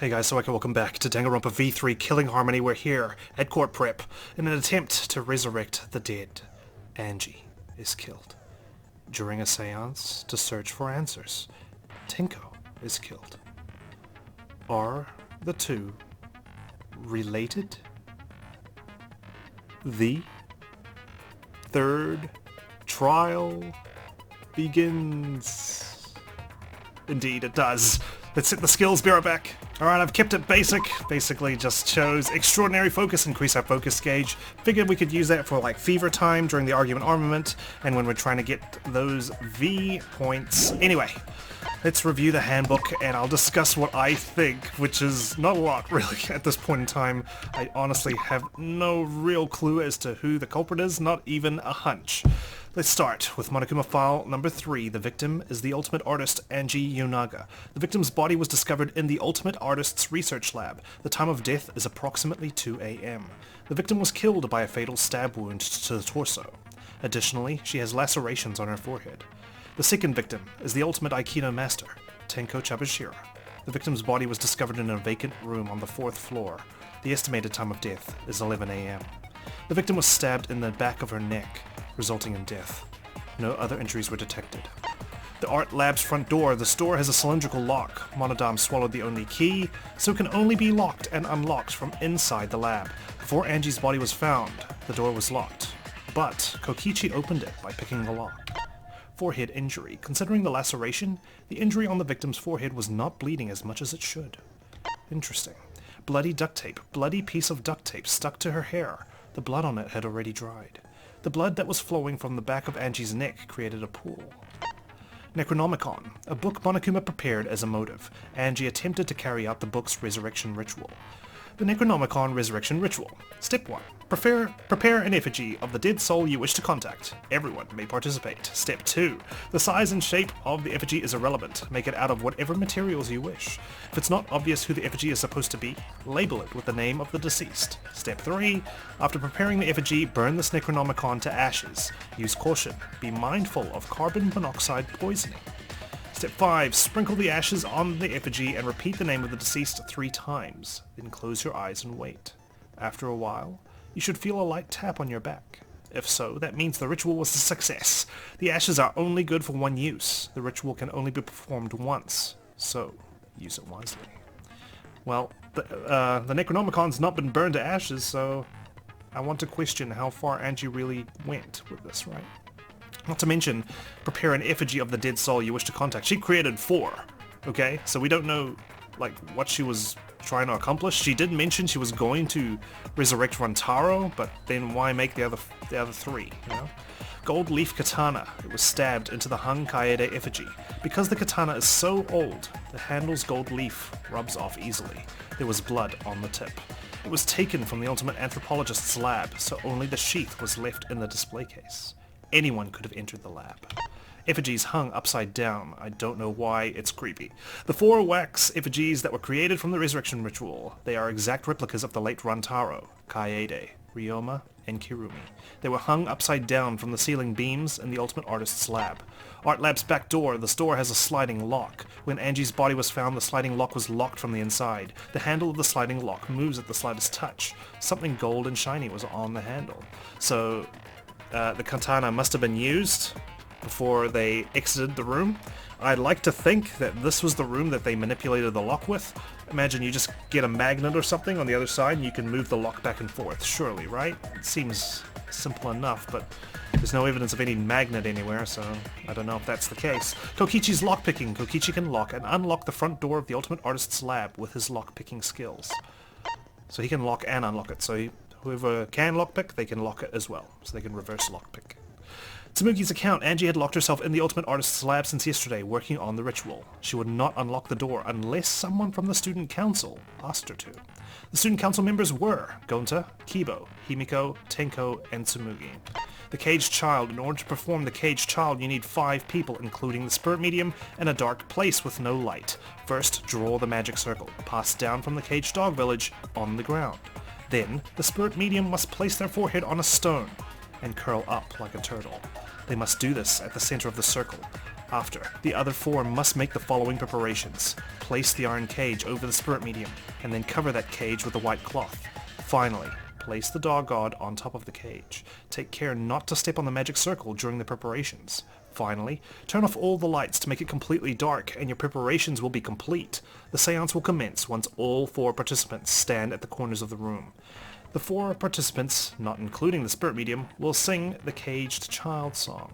Hey guys, so welcome back to Danganronpa V3 Killing Harmony. We're here at court prep in an attempt to resurrect the dead. Angie is killed. During a seance to search for answers, Tenko is killed. Are the two related? The third trial begins. Indeed it does. Let's hit the skills bureau back. Alright, I've kept it basic. Basically just chose extraordinary focus, increase our focus gauge. Figured we could use that for like fever time during the argument armament and when we're trying to get those V points. Anyway, let's review the handbook and I'll discuss what I think, which is not a lot really at this point in time. I honestly have no real clue as to who the culprit is, not even a hunch. Let's start with Monokuma file number 3. The victim is the ultimate artist Angie Yonaga. The victim's body was discovered in the ultimate artist's research lab. The time of death is approximately 2 a.m. The victim was killed by a fatal stab wound to the torso. Additionally, she has lacerations on her forehead. The second victim is the ultimate Aikido master, Tenko Chabashira. The victim's body was discovered in a vacant room on the 4th floor. The estimated time of death is 11 a.m. The victim was stabbed in the back of her neck, resulting in death. No other injuries were detected. The art lab's front door. The store has a cylindrical lock. Monodam swallowed the only key, so it can only be locked and unlocked from inside the lab. Before Angie's body was found, the door was locked, but Kokichi opened it by picking the lock. Forehead injury. Considering the laceration, the injury on the victim's forehead was not bleeding as much as it should. Interesting. Bloody duct tape. Bloody piece of duct tape stuck to her hair. The blood on it had already dried. The blood that was flowing from the back of Angie's neck created a pool. Necronomicon, a book Monokuma prepared as a motive. Angie attempted to carry out the book's resurrection ritual. The Necronomicon Resurrection Ritual. Step 1. Prepare an effigy of the dead soul you wish to contact. Everyone may participate. Step 2. The size and shape of the effigy is irrelevant. Make it out of whatever materials you wish. If it's not obvious who the effigy is supposed to be, label it with the name of the deceased. Step 3. After preparing the effigy, burn this Necronomicon to ashes. Use caution. Be mindful of carbon monoxide poisoning. Step 5. Sprinkle the ashes on the effigy and repeat the name of the deceased 3 times. Then close your eyes and wait. After a while, you should feel a light tap on your back. If so, that means the ritual was a success. The ashes are only good for one use. The ritual can only be performed once, so use it wisely. Well, the Necronomicon's not been burned to ashes, so I want to question how far Angie really went with this, right? Not to mention, prepare an effigy of the dead soul you wish to contact. She created 4, okay? So we don't know, like, what she was trying to accomplish. She did mention she was going to resurrect Rantaro, but then why make the other 3, you know? Gold leaf katana. It was stabbed into the hung Kaede effigy. Because the katana is so old, the handle's gold leaf rubs off easily. There was blood on the tip. It was taken from the ultimate anthropologist's lab, so only the sheath was left in the display case. Anyone could have entered the lab. Effigies hung upside down. I don't know why, it's creepy. The 4 wax effigies that were created from the resurrection ritual. They are exact replicas of the late Rantaro, Kaede, Ryoma, and Kirumi. They were hung upside down from the ceiling beams in the ultimate artist's lab. Art lab's back door. The store has a sliding lock. When Angie's body was found, the sliding lock was locked from the inside. The handle of the sliding lock moves at the slightest touch. Something gold and shiny was on the handle. So the katana must have been used before they exited the room. I'd like to think that this was the room that they manipulated the lock with. Imagine you just get a magnet or something on the other side and you can move the lock back and forth, surely, right? It seems simple enough, but there's no evidence of any magnet anywhere, so I don't know if that's the case. Kokichi's lockpicking. Kokichi can lock and unlock the front door of the ultimate artist's lab with his lockpicking skills. So he can lock and unlock it, so whoever can lockpick, they can lock it as well, so they can reverse lockpick. Tsurugi's account. Angie had locked herself in the ultimate artist's lab since yesterday, working on the ritual. She would not unlock the door unless someone from the student council asked her to. The student council members were Gonta, Kibo, Himiko, Tenko, and Tsurugi. The caged child. In order to perform the caged child, you need 5 people, including the spirit medium, and a dark place with no light. First, draw the magic circle. Pass down from the caged dog village on the ground. Then, the spirit medium must place their forehead on a stone and curl up like a turtle. They must do this at the center of the circle. After, the other 4 must make the following preparations. Place the iron cage over the spirit medium, and then cover that cage with a white cloth. Finally, place the dog god on top of the cage. Take care not to step on the magic circle during the preparations. Finally, turn off all the lights to make it completely dark, and your preparations will be complete. The seance will commence once all 4 participants stand at the corners of the room. The 4 participants, not including the spirit medium, will sing the caged child song.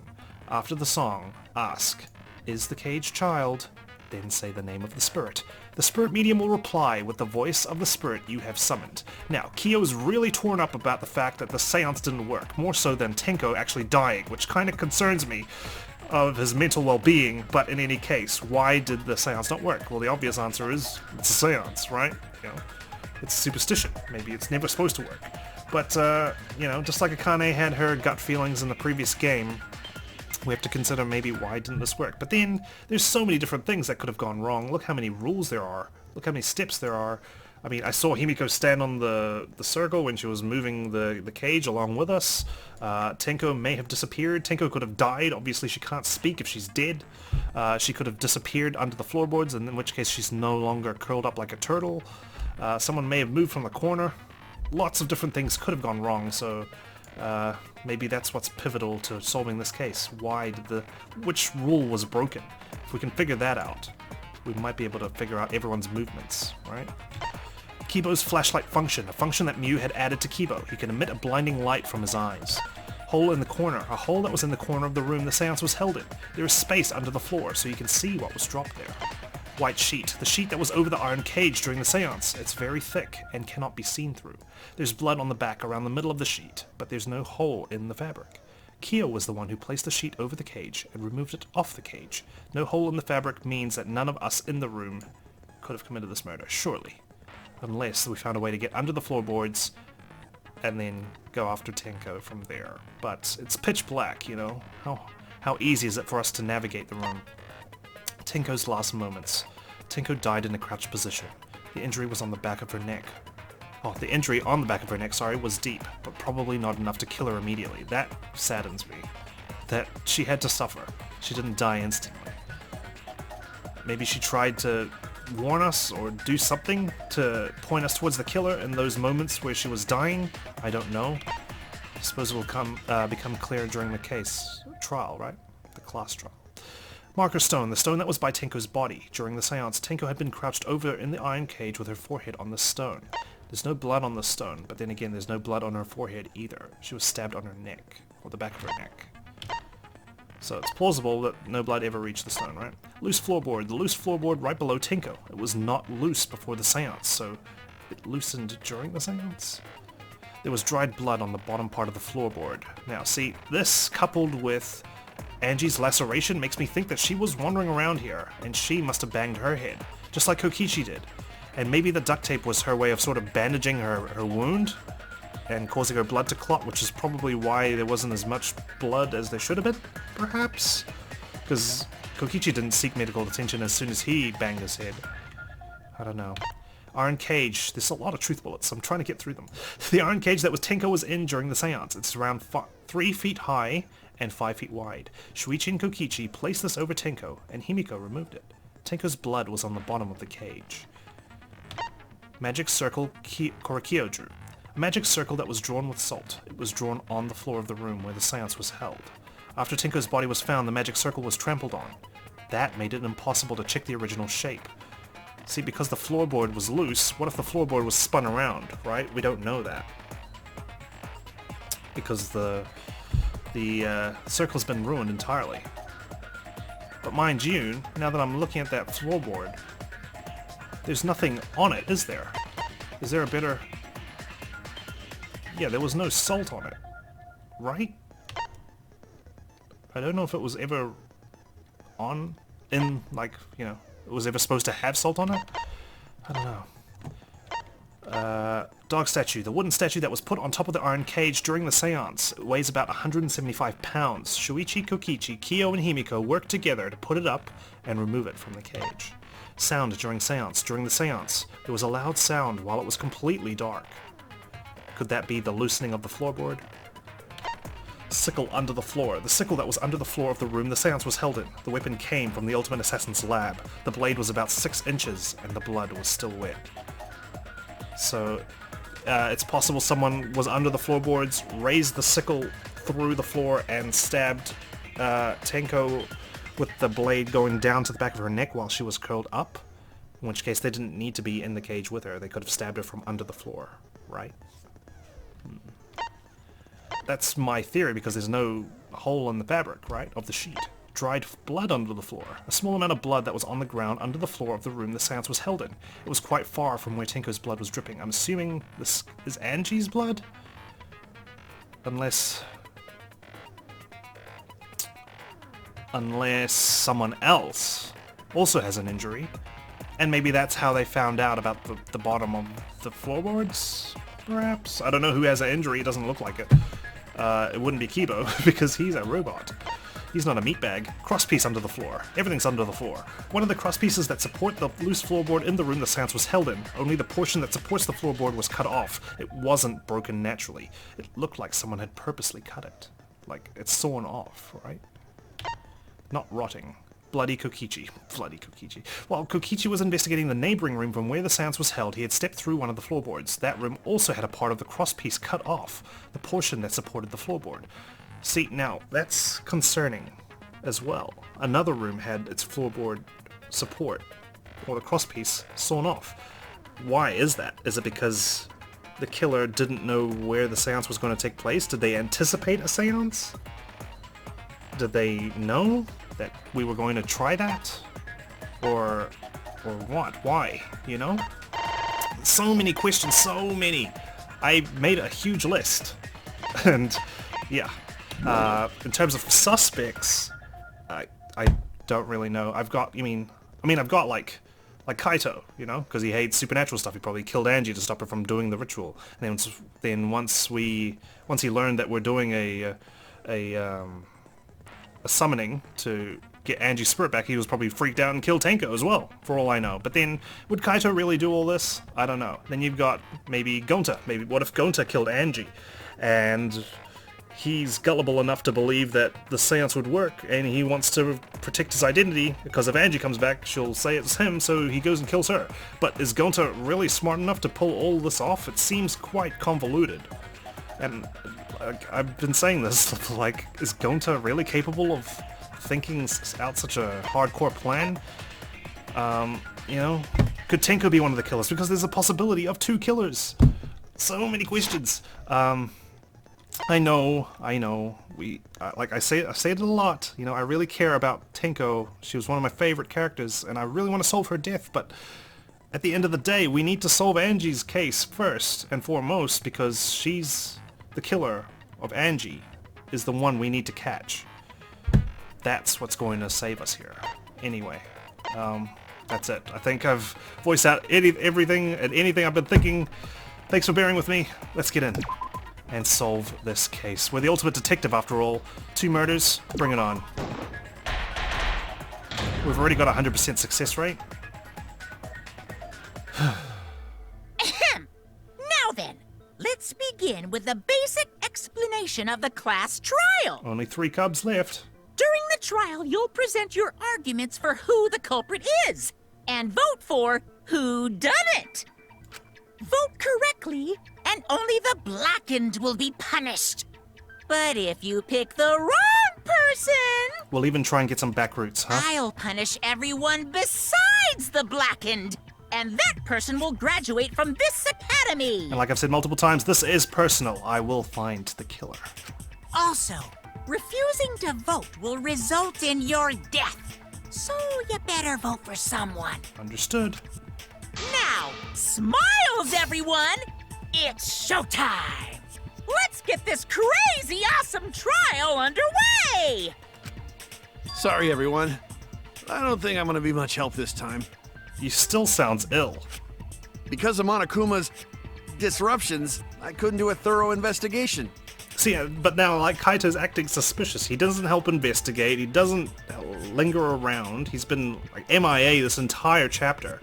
After the song, ask, "Is the caged child?" Then say the name of the spirit. The spirit medium will reply with the voice of the spirit you have summoned. Now, Kyo's really torn up about the fact that the seance didn't work, more so than Tenko actually dying, which kind of concerns me of his mental well-being, but in any case, why did the seance not work? Well, the obvious answer is, it's a seance, right? You know, it's superstition. Maybe it's never supposed to work. But, you know, just like Akane had her gut feelings in the previous game, we have to consider maybe why didn't this work. But then, there's so many different things that could have gone wrong. Look how many rules there are. Look how many steps there are. I mean, I saw Himiko stand on the circle when she was moving the cage along with us. Tenko may have disappeared. Tenko could have died. Obviously, she can't speak if she's dead. She could have disappeared under the floorboards, and in which case she's no longer curled up like a turtle. Someone may have moved from the corner. Lots of different things could have gone wrong, so maybe that's what's pivotal to solving this case. Which rule was broken? If we can figure that out, we might be able to figure out everyone's movements, right? Kibo's flashlight function, a function that Mew had added to Kibo. He can emit a blinding light from his eyes. Hole in the corner, a hole that was in the corner of the room the seance was held in. There is space under the floor so you can see what was dropped there. White sheet, the sheet that was over the iron cage during the seance. It's very thick and cannot be seen through. There's blood on the back around the middle of the sheet, but there's no hole in the fabric. Kyo was the one who placed the sheet over the cage and removed it off the cage. No hole in the fabric means that none of us in the room could have committed this murder, surely. Unless we found a way to get under the floorboards and then go after Tenko from there. But it's pitch black, you know? How easy is it for us to navigate the room? Tenko's last moments. Tenko died in a crouched position. The injury was on the back of her neck. Oh, the injury on the back of her neck, was deep, but probably not enough to kill her immediately. That saddens me. That she had to suffer. She didn't die instantly. Maybe she tried to warn us or do something to point us towards the killer in those moments where she was dying? I don't know. I suppose it will become clear during the case trial, right? The class trial. Marker stone, the stone that was by Tenko's body. During the seance, Tenko had been crouched over in the iron cage with her forehead on the stone. There's no blood on the stone, but then again, there's no blood on her forehead either. She was stabbed on her neck, or the back of her neck. So it's plausible that no blood ever reached the stone, right? Loose floorboard. The loose floorboard right below Tenko. It was not loose before the seance, so it loosened during the seance? There was dried blood on the bottom part of the floorboard. Now, see, this coupled with Angie's laceration makes me think that she was wandering around here, and she must have banged her head, just like Kokichi did. And maybe the duct tape was her way of sort of bandaging her wound and causing her blood to clot, which is probably why there wasn't as much blood as there should have been, perhaps? Because Kokichi didn't seek medical attention as soon as he banged his head. I don't know. Iron cage. There's a lot of truth bullets. I'm trying to get through them. The iron cage that Tenko was in during the seance. It's around 3 feet high and 5 feet wide. Shuichi and Kokichi placed this over Tenko, and Himiko removed it. Tenko's blood was on the bottom of the cage. Magic circle Korakio drew. A magic circle that was drawn with salt. It was drawn on the floor of the room where the seance was held. After Tenko's body was found, the magic circle was trampled on. That made it impossible to check the original shape. See, because the floorboard was loose, what if the floorboard was spun around, right? We don't know that. Because the circle's been ruined entirely. But mind you, now that I'm looking at that floorboard, there's nothing on it, is there? Is there a better... Yeah, there was no salt on it, right? I don't know if it was ever like, you know, it was ever supposed to have salt on it? I don't know. Dog statue. The wooden statue that was put on top of the iron cage during the seance. It weighs about 175 pounds. Shuichi, Kokichi, Kyo, and Himiko worked together to put it up and remove it from the cage. Sound during seance. During the seance, there was a loud sound while it was completely dark. Could that be the loosening of the floorboard? sickle under the floor. The sickle that was under the floor of the room the seance was held in. The weapon came from the Ultimate Assassin's lab. The blade was about 6 inches, and the blood was still wet. So, it's possible someone was under the floorboards, raised the sickle through the floor, and stabbed Tenko with the blade going down to the back of her neck while she was curled up. In which case, they didn't need to be in the cage with her. They could have stabbed her from under the floor, right? That's my theory, because there's no hole in the fabric, right, of the sheet. Dried blood under the floor. A small amount of blood that was on the ground under the floor of the room the seance was held in. It was quite far from where Tenko's blood was dripping. I'm assuming this is Angie's blood? Unless someone else also has an injury. And maybe that's how they found out about the bottom of the floorboards, perhaps? I don't know who has an injury, it doesn't look like it. It wouldn't be Kibo, because he's a robot. He's not a meatbag. Crosspiece under the floor. Everything's under the floor. One of the crosspieces that support the loose floorboard in the room the seance was held in. Only the portion that supports the floorboard was cut off. It wasn't broken naturally. It looked like someone had purposely cut it. Like, it's sawn off, right? Not rotting. Bloody Kokichi. Bloody Kokichi. While Kokichi was investigating the neighboring room from where the seance was held, he had stepped through one of the floorboards. That room also had a part of the crosspiece cut off, the portion that supported the floorboard. See, now, that's concerning as well. Another room had its floorboard support, or the crosspiece, sawn off. Why is that? Is it because the killer didn't know where the seance was going to take place? Did they anticipate a seance? Did they know that we were going to try that? Or what? Why? You know? So many questions, so many. I made a huge list. And, yeah. In terms of suspects, I don't really know. I've got like Kaito, you know, because he hates supernatural stuff. He probably killed Angie to stop her from doing the ritual. And then once he learned that we're doing a summoning to get Angie's spirit back, he was probably freaked out and killed Tenko as well, for all I know. But then, would Kaito really do all this? I don't know. Then you've got maybe Gonta. Maybe what if Gonta killed Angie, and he's gullible enough to believe that the seance would work, and he wants to protect his identity, because if Angie comes back, she'll say it's him, so he goes and kills her. But is Gonta really smart enough to pull all this off? It seems quite convoluted. And I've been saying this, like, is Gonta really capable of thinking out such a hardcore plan? You know, could Tenko be one of the killers? Because there's a possibility of 2 killers. So many questions. I know. Like I say it a lot. You know, I really care about Tenko. She was one of my favorite characters, and I really want to solve her death. But at the end of the day, we need to solve Angie's case first and foremost, because she's the killer of Angie, is the one we need to catch. That's what's going to save us here. Anyway, that's it. I think I've voiced out everything and anything I've been thinking. Thanks for bearing with me. Let's get in and solve this case. We're the ultimate detective after all. 2 murders, bring it on. We've already got a 100% success rate. Now then, let's begin with the basic explanation of the class trial. Only 3 cubs left. During the trial, you'll present your arguments for who the culprit is, and vote for who done it. Vote correctly, and only the blackened will be punished. But if you pick the wrong person... We'll even try and get some back routes, huh? I'll punish everyone besides the blackened, and that person will graduate from this academy. And like I've said multiple times, this is personal. I will find the killer. Also, refusing to vote will result in your death. So you better vote for someone. Understood. Now, smiles, everyone! It's showtime! Let's get this crazy awesome trial underway! Sorry, everyone. I don't think I'm gonna be much help this time. You still sounds ill. Because of Monokuma's disruptions, I couldn't do a thorough investigation. See, but now, like, Kaito's acting suspicious. He doesn't help investigate. He doesn't linger around. He's been, like, MIA this entire chapter.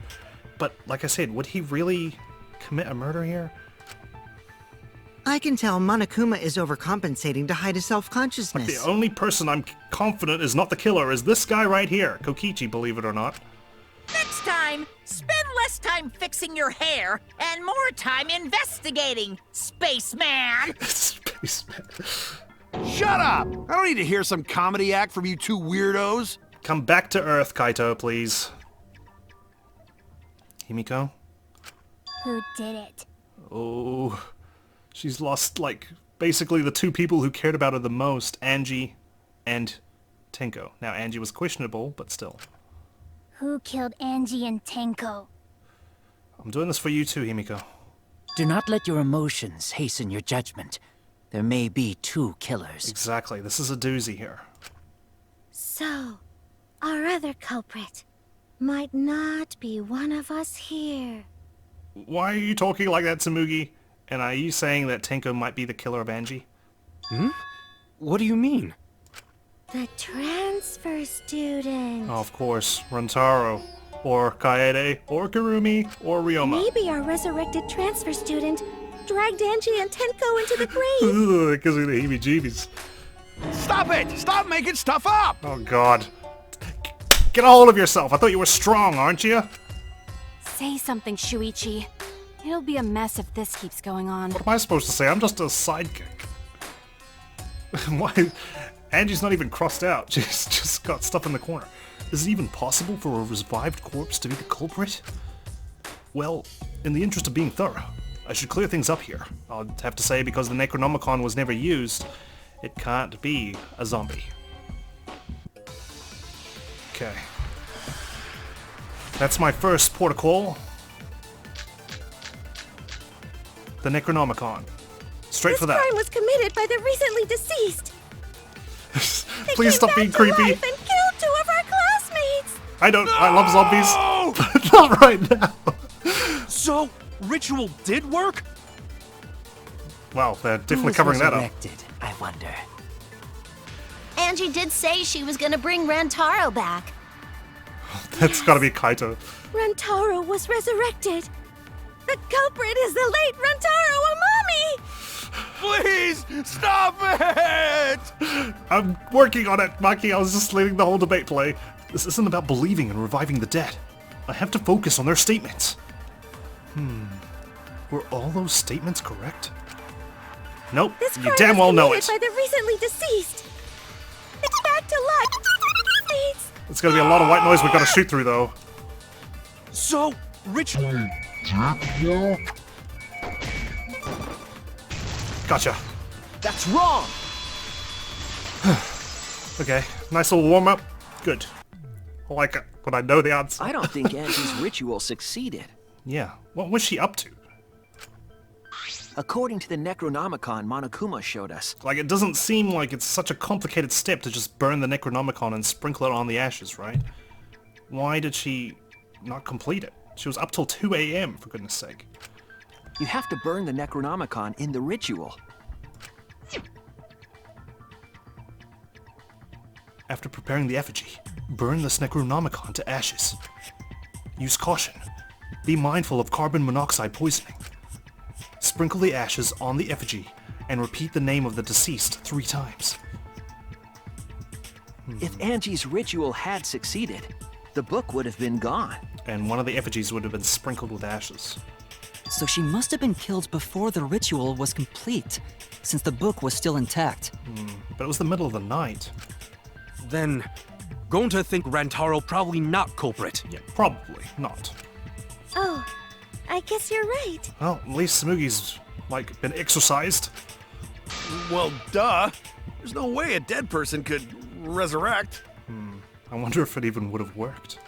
But, like I said, would he really commit a murder here? I can tell Monokuma is overcompensating to hide his The self-consciousness. only person I'm confident is not the killer is this guy right here, Kokichi, believe it or not. Next time, spend less time fixing your hair and more time investigating, spaceman! Spaceman. Shut up! I don't need to hear some comedy act from you two weirdos. Come back to Earth, Kaito, please. Himiko? Who did it? Oh, she's lost, like, basically the two people who cared about her the most, Angie and Tenko. Now, Angie was questionable, but still. Who killed Angie and Tenko? I'm doing this for you too, Himiko. Do not let your emotions hasten your judgment. There may be two killers. Exactly, this is a doozy here. So, our other culprit might not be one of us here. Why are you talking like that, Tsumugi? And are you saying that Tenko might be the killer of Angie? What do you mean? The transfer student. Oh, of course, Rantaro, or Kaede, or Kurumi, or Ryoma. Maybe our resurrected transfer student dragged Angie and Tenko into the grave. It gives me the heebie-jeebies. Stop it! Stop making stuff up! Oh god. Get a hold of yourself. I thought you were strong, aren't you? Say something, Shuichi. It'll be a mess if this keeps going on. What am I supposed to say? I'm just a sidekick. Why? Angie's not even crossed out. She's just got stuff in the corner. Is it even possible for a revived corpse to be the culprit? Well, in the interest of being thorough, I should clear things up here. I'll have to say because the Necronomicon was never used, it can't be a zombie. Okay. That's my first protocol. The Necronomicon. Straight for that. This crime was committed by the recently deceased. Please stop being creepy. And killed two of our classmates. I love zombies, but not right now. So, ritual did work? Well, they're Who definitely was covering that up. resurrected, I wonder. Angie did say she was gonna bring Rantaro back. That's gotta be Kaito. Rantaro was resurrected. The culprit is the late Rantaro Amami! Please, stop it! I'm working on it, Maki. I was just letting the whole debate play. This isn't about believing and reviving the dead. I have to focus on their statements. Were all those statements correct? Nope, This you crime damn well was know committed it. by the recently deceased. It's back to life. It's gonna be a lot of white noise we gotta shoot through, though. So, ritual... Gotcha. That's wrong! Okay, nice little warm-up. Good. I like it when I know the answer. I don't think Angie's ritual succeeded. Yeah, what was she up to? According to the Necronomicon Monokuma showed us, Like, it doesn't seem like it's such a complicated step to just burn the Necronomicon and sprinkle it on the ashes, right? Why did she not complete it? She was up till 2 a.m., for goodness sake. you have to burn the Necronomicon in the ritual. After preparing the effigy, burn this Necronomicon to ashes. Use caution. Be mindful of carbon monoxide poisoning. Sprinkle the ashes on the effigy and repeat the name of the deceased 3 times. If Angie's ritual had succeeded, the book would have been gone. And one of the effigies would have been sprinkled with ashes. So she must have been killed before the ritual was complete, since the book was still intact. But it was the middle of the night. Then, going to think Rantaro probably not culprit. Yeah, probably not. Oh, I guess you're right. Well, at least Smugi's, like, been exorcised. Well, duh. There's no way a dead person could resurrect. I wonder if it even would have worked.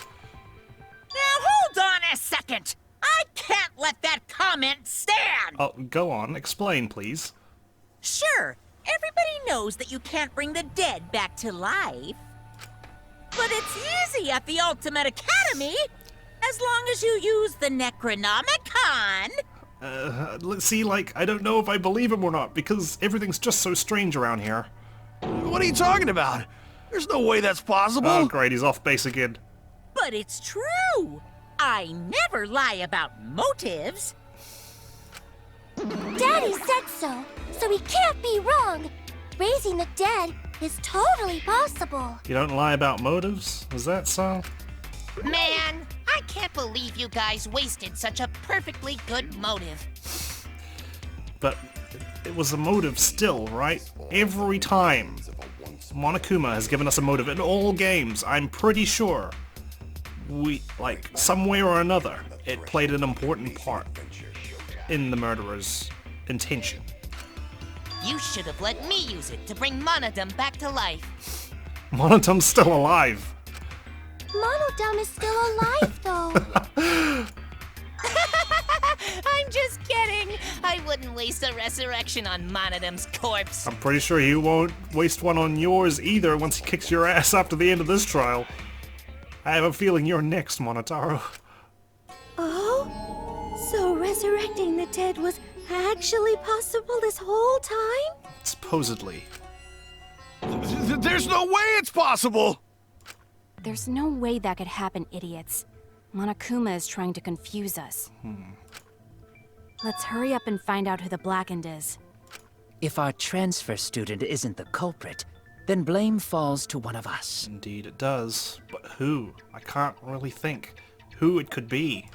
Now hold on a second! I can't let that comment stand! Oh, go on. Explain, please. Sure, everybody knows that you can't bring the dead back to life. But it's easy at the Ultimate Academy, as long as you use the Necronomicon. Let's see, like, I don't know if I believe him or not, because everything's just so strange around here. What are you talking about? There's no way that's possible. Oh, great, he's off base again. But it's true! I never lie about motives. Daddy said so he can't be wrong. Raising the dead is totally possible. You don't lie about motives? Is that so? Man, I can't believe you guys wasted such a perfectly good motive. But it was a motive still, right? Every time. Monokuma has given us a motive in all games, I'm pretty sure. We, like, some way or another, it played an important part in the murderer's intention. You should have let me use it to bring Monodum back to life. Monodum's still alive. Monodum is still alive, though. I'm just kidding. I wouldn't waste a resurrection on Monodum's corpse. I'm pretty sure he won't waste one on yours either once he kicks your ass after the end of this trial. I have a feeling you're next, Monotaro. Oh? So resurrecting the dead was actually possible this whole time? Supposedly. There's no way it's possible! There's no way that could happen, idiots. Monokuma is trying to confuse us. Let's hurry up and find out who the Blackened is. If our transfer student isn't the culprit, then blame falls to one of us. Indeed it does. But who? I can't really think who it could be.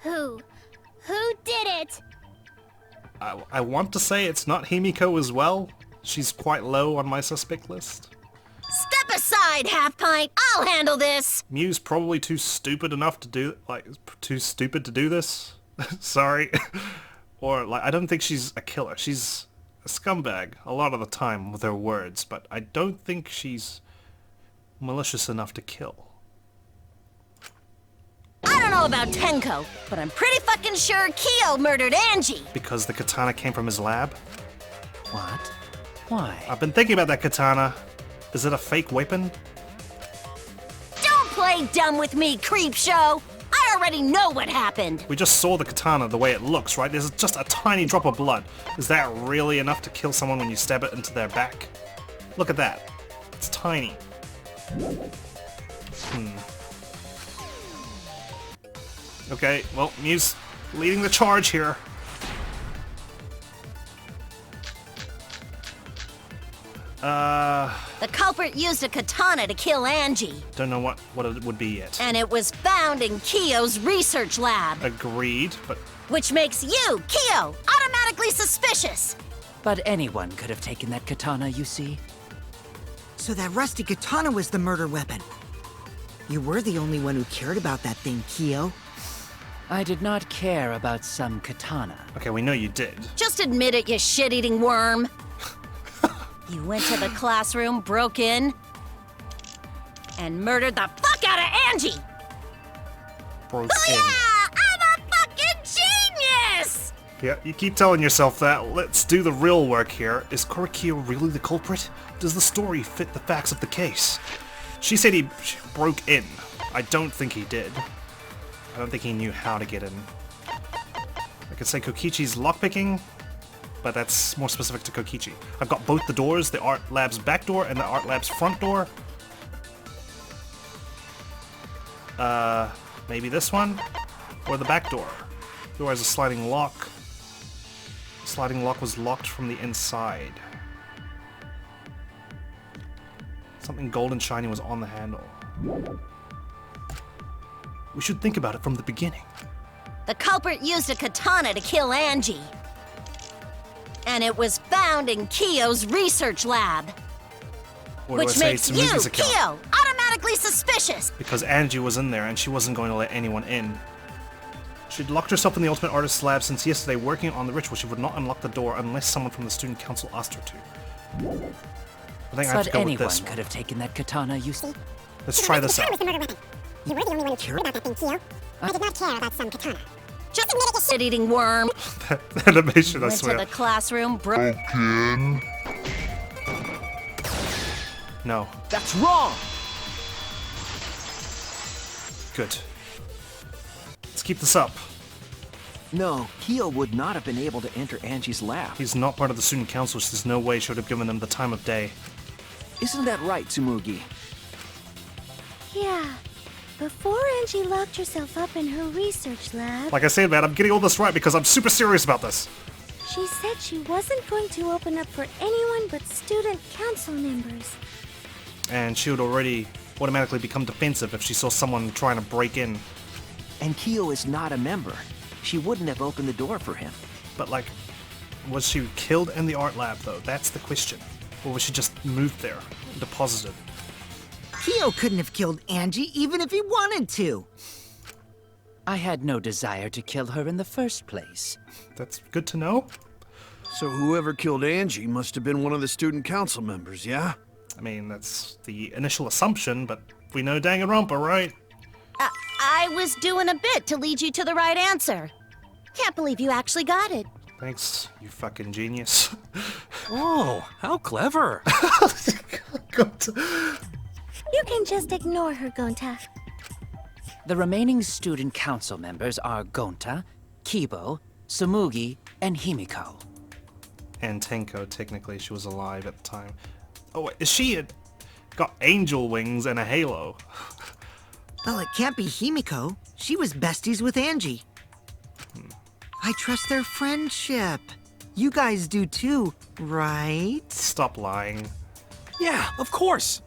Who? Who did it? I want to say it's not Himiko as well. She's quite low on my suspect list. Step aside, Half-Pint. I'll handle this. Mew's probably too stupid enough to do, too stupid to do this. Sorry. Or, I don't think she's a killer. She's a scumbag a lot of the time with her words, but I don't think she's malicious enough to kill. I don't know about Tenko, but I'm pretty fucking sure Kyo murdered Angie. Because the katana came from his lab? What? Why? I've been thinking about that katana. Is it a fake weapon? Don't play dumb with me, Creepshow. I already know what happened. We just saw the katana the way it looks, right? There's just a tiny drop of blood. Is that really enough to kill someone when you stab it into their back? Look at that. It's tiny. Okay, well, Mew's leading the charge here. The culprit used a katana to kill Angie. Don't know what it would be yet. And it was found in Kyo's research lab. Agreed, but... Which makes you, Kyo, automatically suspicious. But anyone could have taken that katana, you see. So that rusty katana was the murder weapon. You were the only one who cared about that thing, Kyo. I did not care about some katana. Okay, we know you did. Just admit it, you shit-eating worm. You went to the classroom, broke in, and murdered the fuck out of Angie! Broke Oh in. yeah! I'm a fucking genius! Yeah, you keep telling yourself that. Let's do the real work here. Is Korikyo really the culprit? Does the story fit the facts of the case? She said he broke in. I don't think he did. I don't think he knew how to get in. I could say Kokichi's lockpicking, but that's more specific to Kokichi. I've got both the doors, the art lab's back door and the art lab's front door. Maybe this one? Or the back door. Door has a sliding lock. The sliding lock was locked from the inside. Something gold and shiny was on the handle. We should think about it from the beginning. The culprit used a katana to kill Angie. And it was found in Kyo's research lab. Or do I Which say makes Tsurugi's you, account? Kyo, automatically suspicious. Because Angie was in there and she wasn't going to let anyone in. She'd locked herself in the Ultimate Artist's lab since yesterday. Working on the ritual, she would not unlock the door unless someone from the student council asked her to. I think I have to But go with anyone this one. could have taken that katana, you see. Let's try this out. You were the only one who cared about that thing, Kyo. I did not care about some katana. Just admit it, you Shit-eating worm. That animation, I Went to swear. the classroom, broke. No. That's wrong! Good. Let's keep this up. No, Kyo would not have been able to enter Angie's lab. He's not part of the student council, so there's no way she would have given him the time of day. Isn't that right, Tsumugi? Yeah. Before Angie locked herself up in her research lab, Like I say, man, I'm getting all this right because I'm super serious about this. She said she wasn't going to open up for anyone but student council members. And she would already automatically become defensive if she saw someone trying to break in. And Kyo is not a member. She wouldn't have opened the door for him. But like, was she killed in the art lab though? That's the question. Or was she just moved there, deposited? Kyo couldn't have killed Angie even if he wanted to. I had no desire to kill her in the first place. That's good to know. So whoever killed Angie must have been one of the student council members, yeah? I mean, that's the initial assumption, but we know Danganronpa, right? I was doing a bit to lead you to the right answer. Can't believe you actually got it. Thanks, you fucking genius. Whoa, how clever. You can just ignore her, Gonta. The remaining student council members are Gonta, Kibo, Sumugi, and Himiko. And Tenko, technically, she was alive at the time. Oh, wait, she had got angel wings and a halo. Well, it can't be Himiko. She was besties with Angie. I trust their friendship. You guys do too, right? Stop lying. Yeah, of course.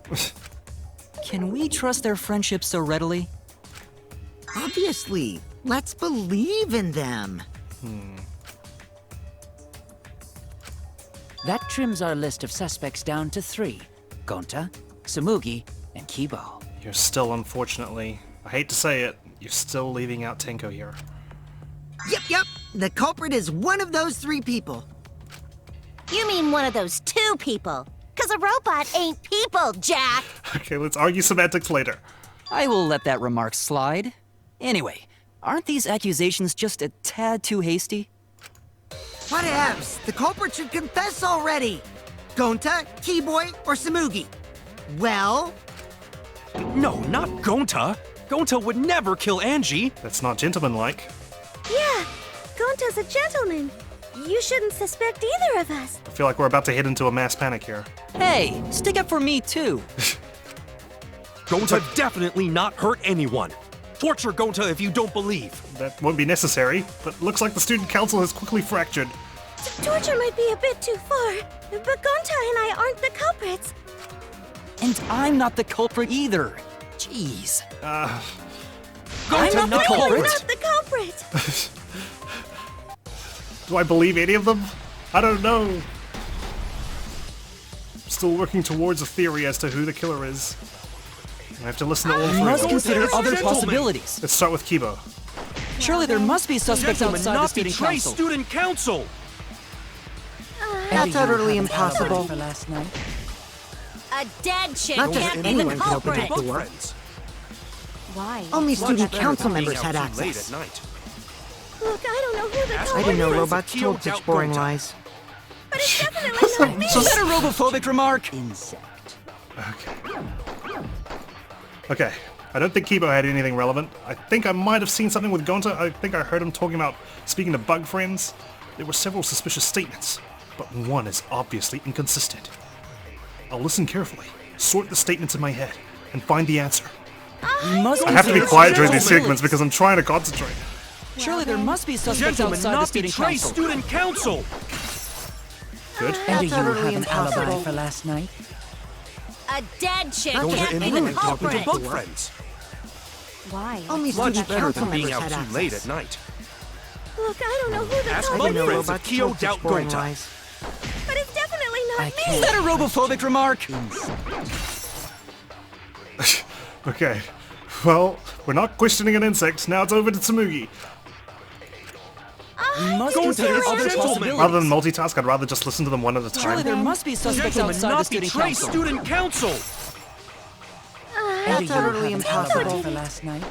Can we trust their friendship so readily? Obviously. Let's believe in them. That trims our list of suspects down to 3. Gonta, Sumugi, and Kibo. You're still, unfortunately, I hate to say it, you're still leaving out Tenko here. Yep. The culprit is one of those 3 people. You mean one of those 2 people? 'Cause a robot ain't people, Jack! Okay, let's argue semantics later. I will let that remark slide. Anyway, aren't these accusations just a tad too hasty? Whatevs. The culprit should confess already. Gonta, Keyboy, or Sumugi? Well? No, not Gonta. Gonta would never kill Angie. That's not gentlemanlike. Yeah, Gonta's a gentleman. You shouldn't suspect either of us. I feel like we're about to head into a mass panic here. Hey, stick up for me too. Gonta definitely not hurt anyone. Torture Gonta if you don't believe. That won't be necessary, but looks like the student council has quickly fractured. Torture might be a bit too far, but Gonta and I aren't the culprits. And I'm not the culprit either. Jeez. Gonta not We're culprit. not the culprit. Do I believe any of them? I don't know. Still working towards a theory as to who the killer is. I have to listen to all We 3 must of them. consider other Gentlemen. possibilities. Let's start with Kibo. Surely there must be suspects Gentlemen, outside the not student betray council. student council. That's utterly impossible. For last night? A dead chick Not just can't be anyone the can open culprit! that door. Friends. Why? Only Much student better council than being members had out too late access. at night. Look, I don't know who the Ask culprit I didn't know is, robots Kyo told such boring Gonta. lies. but it's definitely not me. Is that a robophobic remark? Insect. Okay, I don't think Kibo had anything relevant. I think I might have seen something with Gonta. I think I heard him talking about speaking to bug friends. There were several suspicious statements, but one is obviously inconsistent. I'll listen carefully, sort the statements in my head, and find the answer. We must I have to be consider quiet during these possibilities. segments because I'm trying to concentrate. Surely there must be suspects Gentlemen, outside the not student betray council. student council. Good. And do you utterly have an impossible. alibi for last night? A dead chick Gonta can't and be anyone the can open culprit! the Bug door. friends. Why? Only Much student better council than being members out had too late at access. night. Look, I don't know who the Ask I culprit didn't know Friends of robots Kyo told such boring Gonta. lies. but it's definitely not I me. Is can't. that a robophobic remark? Okay. Well, we're not questioning an insect. Now it's over to Tsumugi. We must Gonta consider is other gentlemen. possibilities. Rather than multitask, I'd rather just listen to them one at a Surely time. there must be suspects Gentlemen, outside the not student betray council. student council. And do you have utterly an impossible. alibi for last night?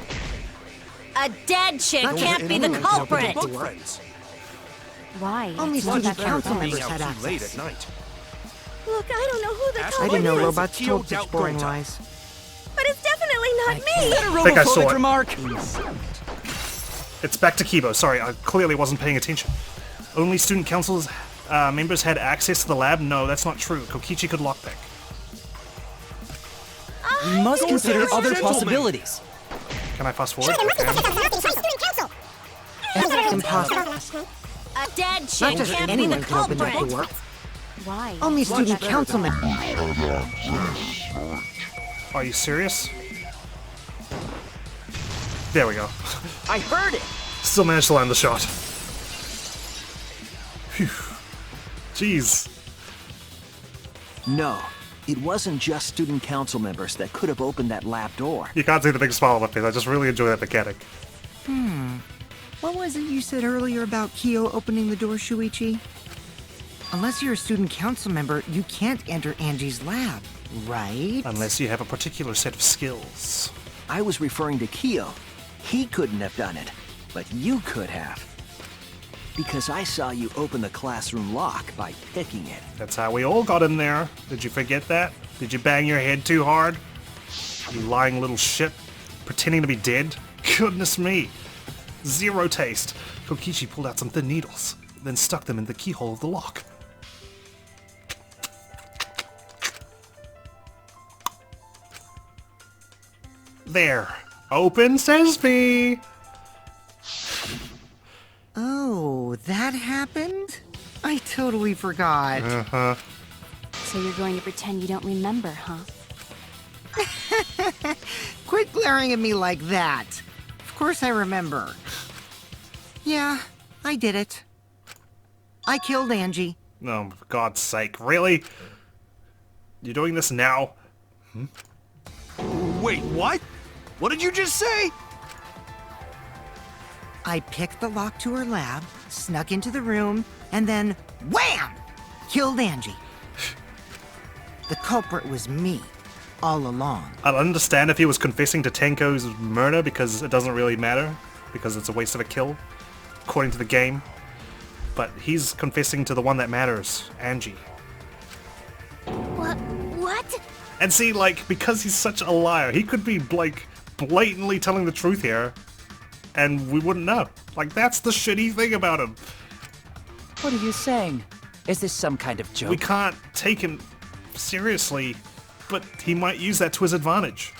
A dead chick Gonta can't and be the anyone can open the culprit! door. Bug friends. Why? Only It's not student that bad. council Being members had out too late access. at night. Look, I don't know who the Ask I culprit didn't know Friends of robots Kyo told such boring Gonta. lies. but it's definitely not Is me. that a think I saw robophobic it. remark? It's back to Kibo. Sorry, I clearly wasn't paying attention. Only student council's members had access to the lab? No, that's not true. Kokichi could lockpick. We must consider is other gentlemen. possibilities. Can I fast forward? Sure, there must be Okay. suspects outside the student council. Impossible. A dead Not chick just can't be the anyone can open the culprit. door. Why? Only student council members. Are you serious? There we go. I heard it! Still managed to land the shot. Phew. Jeez. No, it wasn't just student council members that could have opened that lab door. You can't see the big smile on my face. I just really enjoy that mechanic. What was it you said earlier about Kyo opening the door, Shuichi? Unless you're a student council member, you can't enter Angie's lab, right? Unless you have a particular set of skills. I was referring to Kyo. He couldn't have done it, but you could have. Because I saw you open the classroom lock by picking it. That's how we all got in there. Did you forget that? Did you bang your head too hard? You lying little shit. Pretending to be dead? Goodness me. Zero taste. Kokichi pulled out some thin needles, then stuck them in the keyhole of the lock. There. Open sesame! Oh, that happened? I totally forgot. Uh-huh. So you're going to pretend you don't remember, huh? Quit glaring at me like that. Of course I remember. Yeah, I did it. I killed Angie. Oh, for God's sake. Really? You're doing this now? Wait, what? What did you just say? I picked the lock to her lab, snuck into the room, and then wham! Killed Angie. The culprit was me, all along. I'd understand if he was confessing to Tenko's murder because it doesn't really matter, because it's a waste of a kill, according to the game. But he's confessing to the one that matters, Angie. What? And see, like, because he's such a liar, he could be, like, blatantly telling the truth here, and we wouldn't know. Like, that's the shitty thing about him. What are you saying? Is this some kind of joke? We can't take him seriously, but he might use that to his advantage.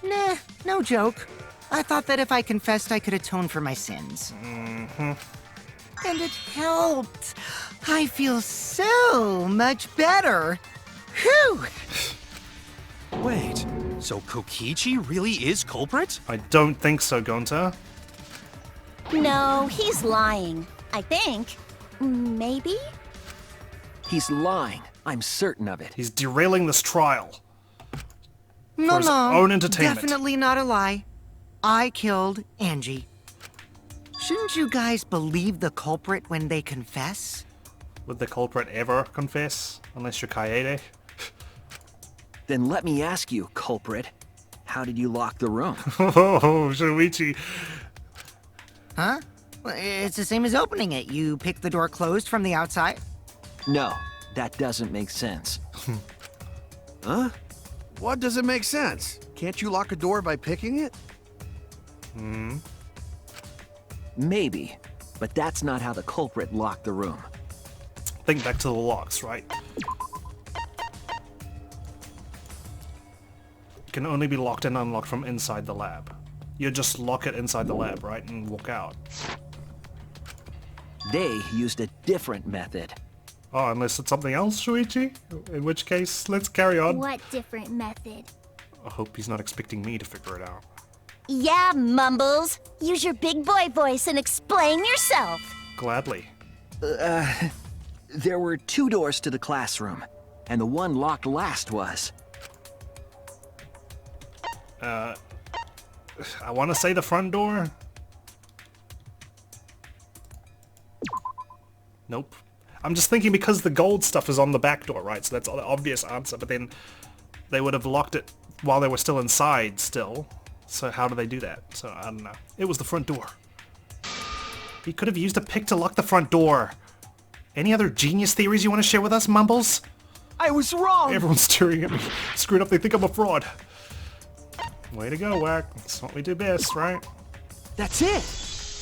Nah, no joke. I thought that if I confessed, I could atone for my sins. Mm-hmm. And it helped. I feel so much better. Whew! Wait, so Kokichi really is culprit? I don't think so, Gonta. No, he's lying. I think. Maybe? He's lying. I'm certain of it. He's derailing this trial. No, For his own entertainment. definitely not a lie. I killed Angie. Shouldn't you guys believe the culprit when they confess? Would the culprit ever confess? Unless you're Kaede? Then let me ask you, culprit. How did you lock the room? Oh, Shuichi. Huh? Well, it's the same as opening it. You pick the door closed from the outside. No, that doesn't make sense. Huh? What doesn't make sense? Can't you lock a door by picking it? Maybe, but that's not how the culprit locked the room. Think back to the locks, right? It can only be locked and unlocked from inside the lab. You just lock it inside the lab, right? And walk out. They used a different method. Oh, unless it's something else, Shuichi? In which case, let's carry on. What different method? I hope he's not expecting me to figure it out. Yeah, Mumbles. Use your big boy voice and explain yourself. Gladly. There were 2 doors to the classroom, and the one locked last was... I want to say the front door. Nope. I'm just thinking because the gold stuff is on the back door, right? So that's the obvious answer, but then they would have locked it while they were still inside still. So how do they do that? So I don't know. It was the front door. He could have used a pick to lock the front door. Any other genius theories you want to share with us, Mumbles? I was wrong! Everyone's staring at me. Screwed up, they think I'm a fraud. Way to go, Wack. That's what we do best, right? That's it!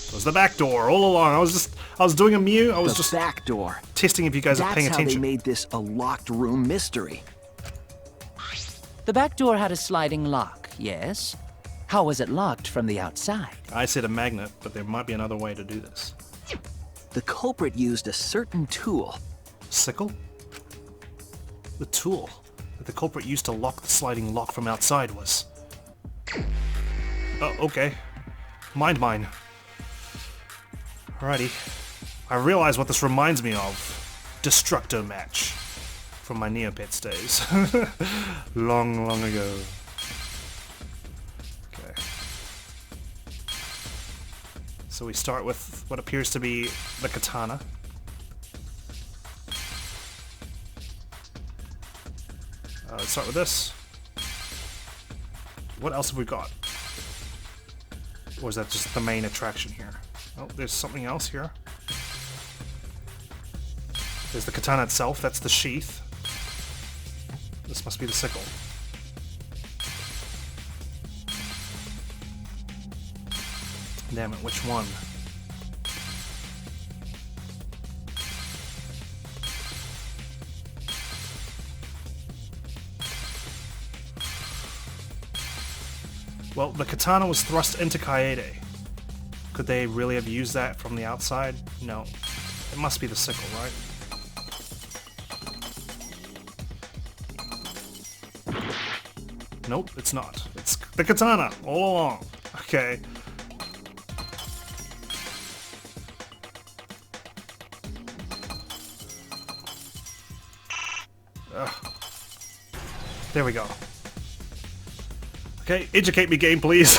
It was the back door all along. I was doing a Mew. I was The just back door. testing if you guys are paying That's how they attention. made this a locked room mystery. The back door had a sliding lock, yes? How was it locked from the outside? I said a magnet, but there might be another way to do this. The culprit used a certain tool. Sickle? The tool that the culprit used to lock the sliding lock from outside was... Oh, okay. Mind mine. Alrighty. I realize what this reminds me of. Destructo match. From my Neopets days. Long, long ago. Okay. So we start with what appears to be the katana. Let's start with this. What else have we got? Or is that just the main attraction here? Oh, there's something else here. There's the katana itself, that's the sheath. This must be the sickle. Damn it, which one? Well, the katana was thrust into Kaede. Could they really have used that from the outside? No. It must be the sickle, right? Nope, it's not. It's the katana, all along. Okay. Ugh. There we go. Okay, educate me, game, please.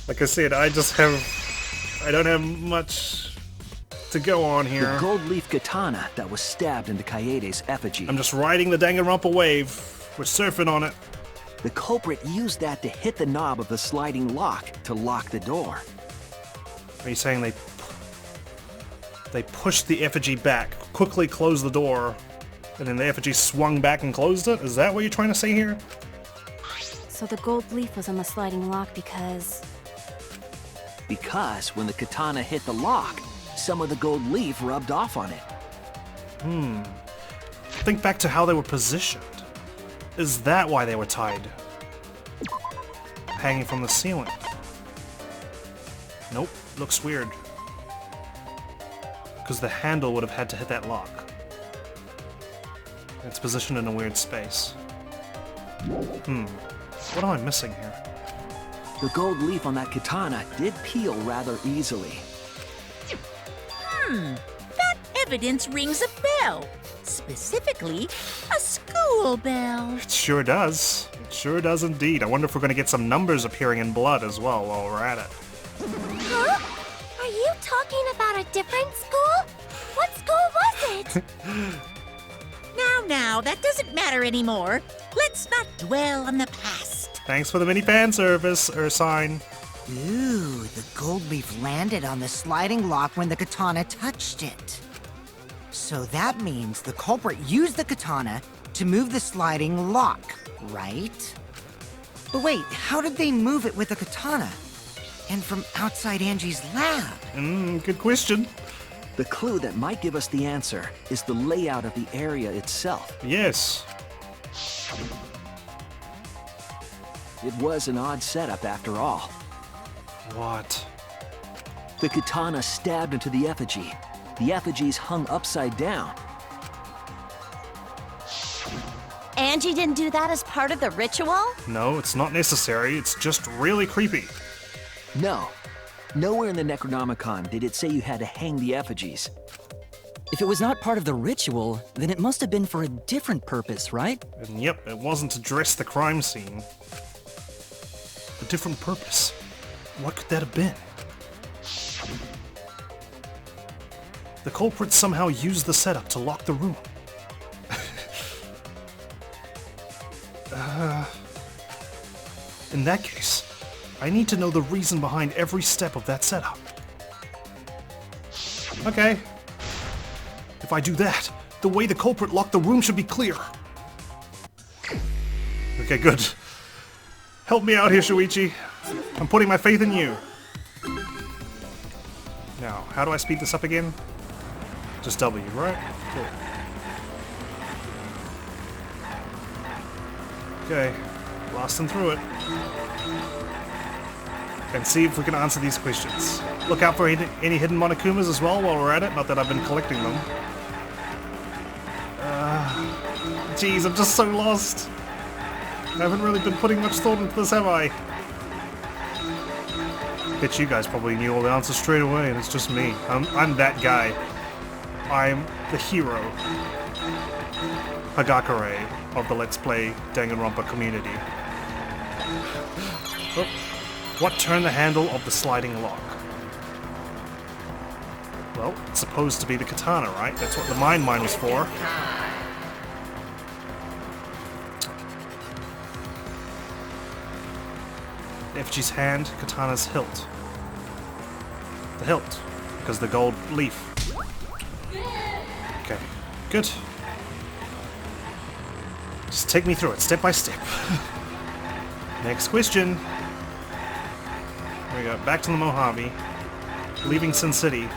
Like I said, I don't have much to go on here. The gold leaf katana that was stabbed into Kaede's effigy. I'm just riding the Danganronpa wave. We're surfing on it. The culprit used that to hit the knob of the sliding lock to lock the door. Are you saying they pushed the effigy back, quickly closed the door, and then the effigy swung back and closed it? Is that what you're trying to say here? So the gold leaf was on the sliding lock because... Because when the katana hit the lock, some of the gold leaf rubbed off on it. Think back to how they were positioned. Is that why they were tied? Hanging from the ceiling. Nope, looks weird. Because the handle would have had to hit that lock. It's positioned in a weird space. What am I missing here? The gold leaf on that katana did peel rather easily. That evidence rings a bell. Specifically, a school bell. It sure does. It sure does indeed. I wonder if we're going to get some numbers appearing in blood as well while we're at it. Huh? Are you talking about a different school? What school was it? Now, that doesn't matter anymore. Let's not dwell on the past. Thanks for the mini fan service, Ursine. Ooh, the gold leaf landed on the sliding lock when the katana touched it. So that means the culprit used the katana to move the sliding lock, right? But wait, how did they move it with the katana? And from outside Angie's lab? Good question. The clue that might give us the answer is the layout of the area itself. Yes. It was an odd setup after all. What? The katana stabbed into the effigy. The effigy's hung upside down. Angie didn't do that as part of the ritual? No, it's not necessary. It's just really creepy. No. Nowhere in the Necronomicon did it say you had to hang the effigies. If it was not part of the ritual, then it must have been for a different purpose, right? And yep, it wasn't to dress the crime scene. A different purpose. What could that have been? The culprit somehow used the setup to lock the room. In that case, I need to know the reason behind every step of that setup. Okay. If I do that, the way the culprit locked the room should be clear. Okay, good. Help me out here, Shuichi. I'm putting my faith in you. Now, how do I speed this up again? Just W, right? Cool. Okay, blasting through it. and see if we can answer these questions. Look out for any hidden Monokumas as well while we're at it, not that I've been collecting them. Jeez, I'm just so lost. I haven't really been putting much thought into this, have I? Bet you guys probably knew all the answers straight away, and it's just me. I'm that guy. I'm the hero. Hagakure of the Let's Play Danganronpa community. Oh. What turned the handle of the sliding lock? Well, it's supposed to be the katana, right? That's what the mine was for. Effigy's hand, katana's hilt. The hilt, because the gold leaf. Okay, good. Just take me through it, step by step. Next question. Here we go, back to the Mojave. Leaving Sin City.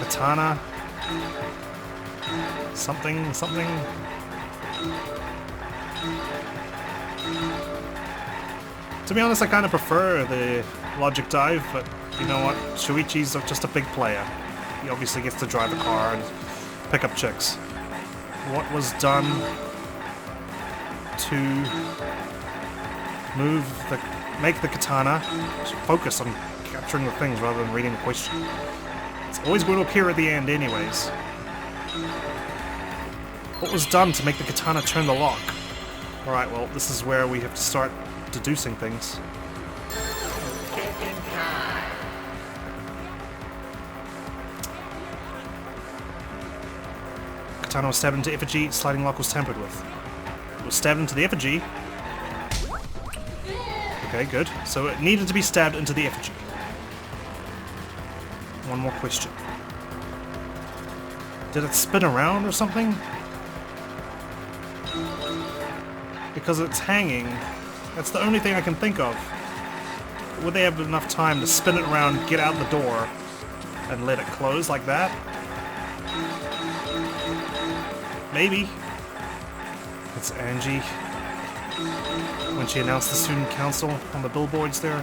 Katana. Something. To be honest, I kind of prefer the logic dive, but you know what? Shuichi's just a big player. He obviously gets to drive a car and pick up chicks. What was done to make the katana focus on capturing the things rather than reading the question? It's always going to appear at the end anyways. What was done to make the katana turn the lock? Alright, well, this is where we have to start deducing things. Katana was stabbed into effigy, sliding lock was tampered with. It was stabbed into the effigy. Okay, good. So it needed to be stabbed into the effigy. One more question. Did it spin around or something? Because it's hanging. That's the only thing I can think of. Would they have enough time to spin it around, get out the door, and let it close like that? Maybe. It's Angie. When she announced the student council on the billboards there.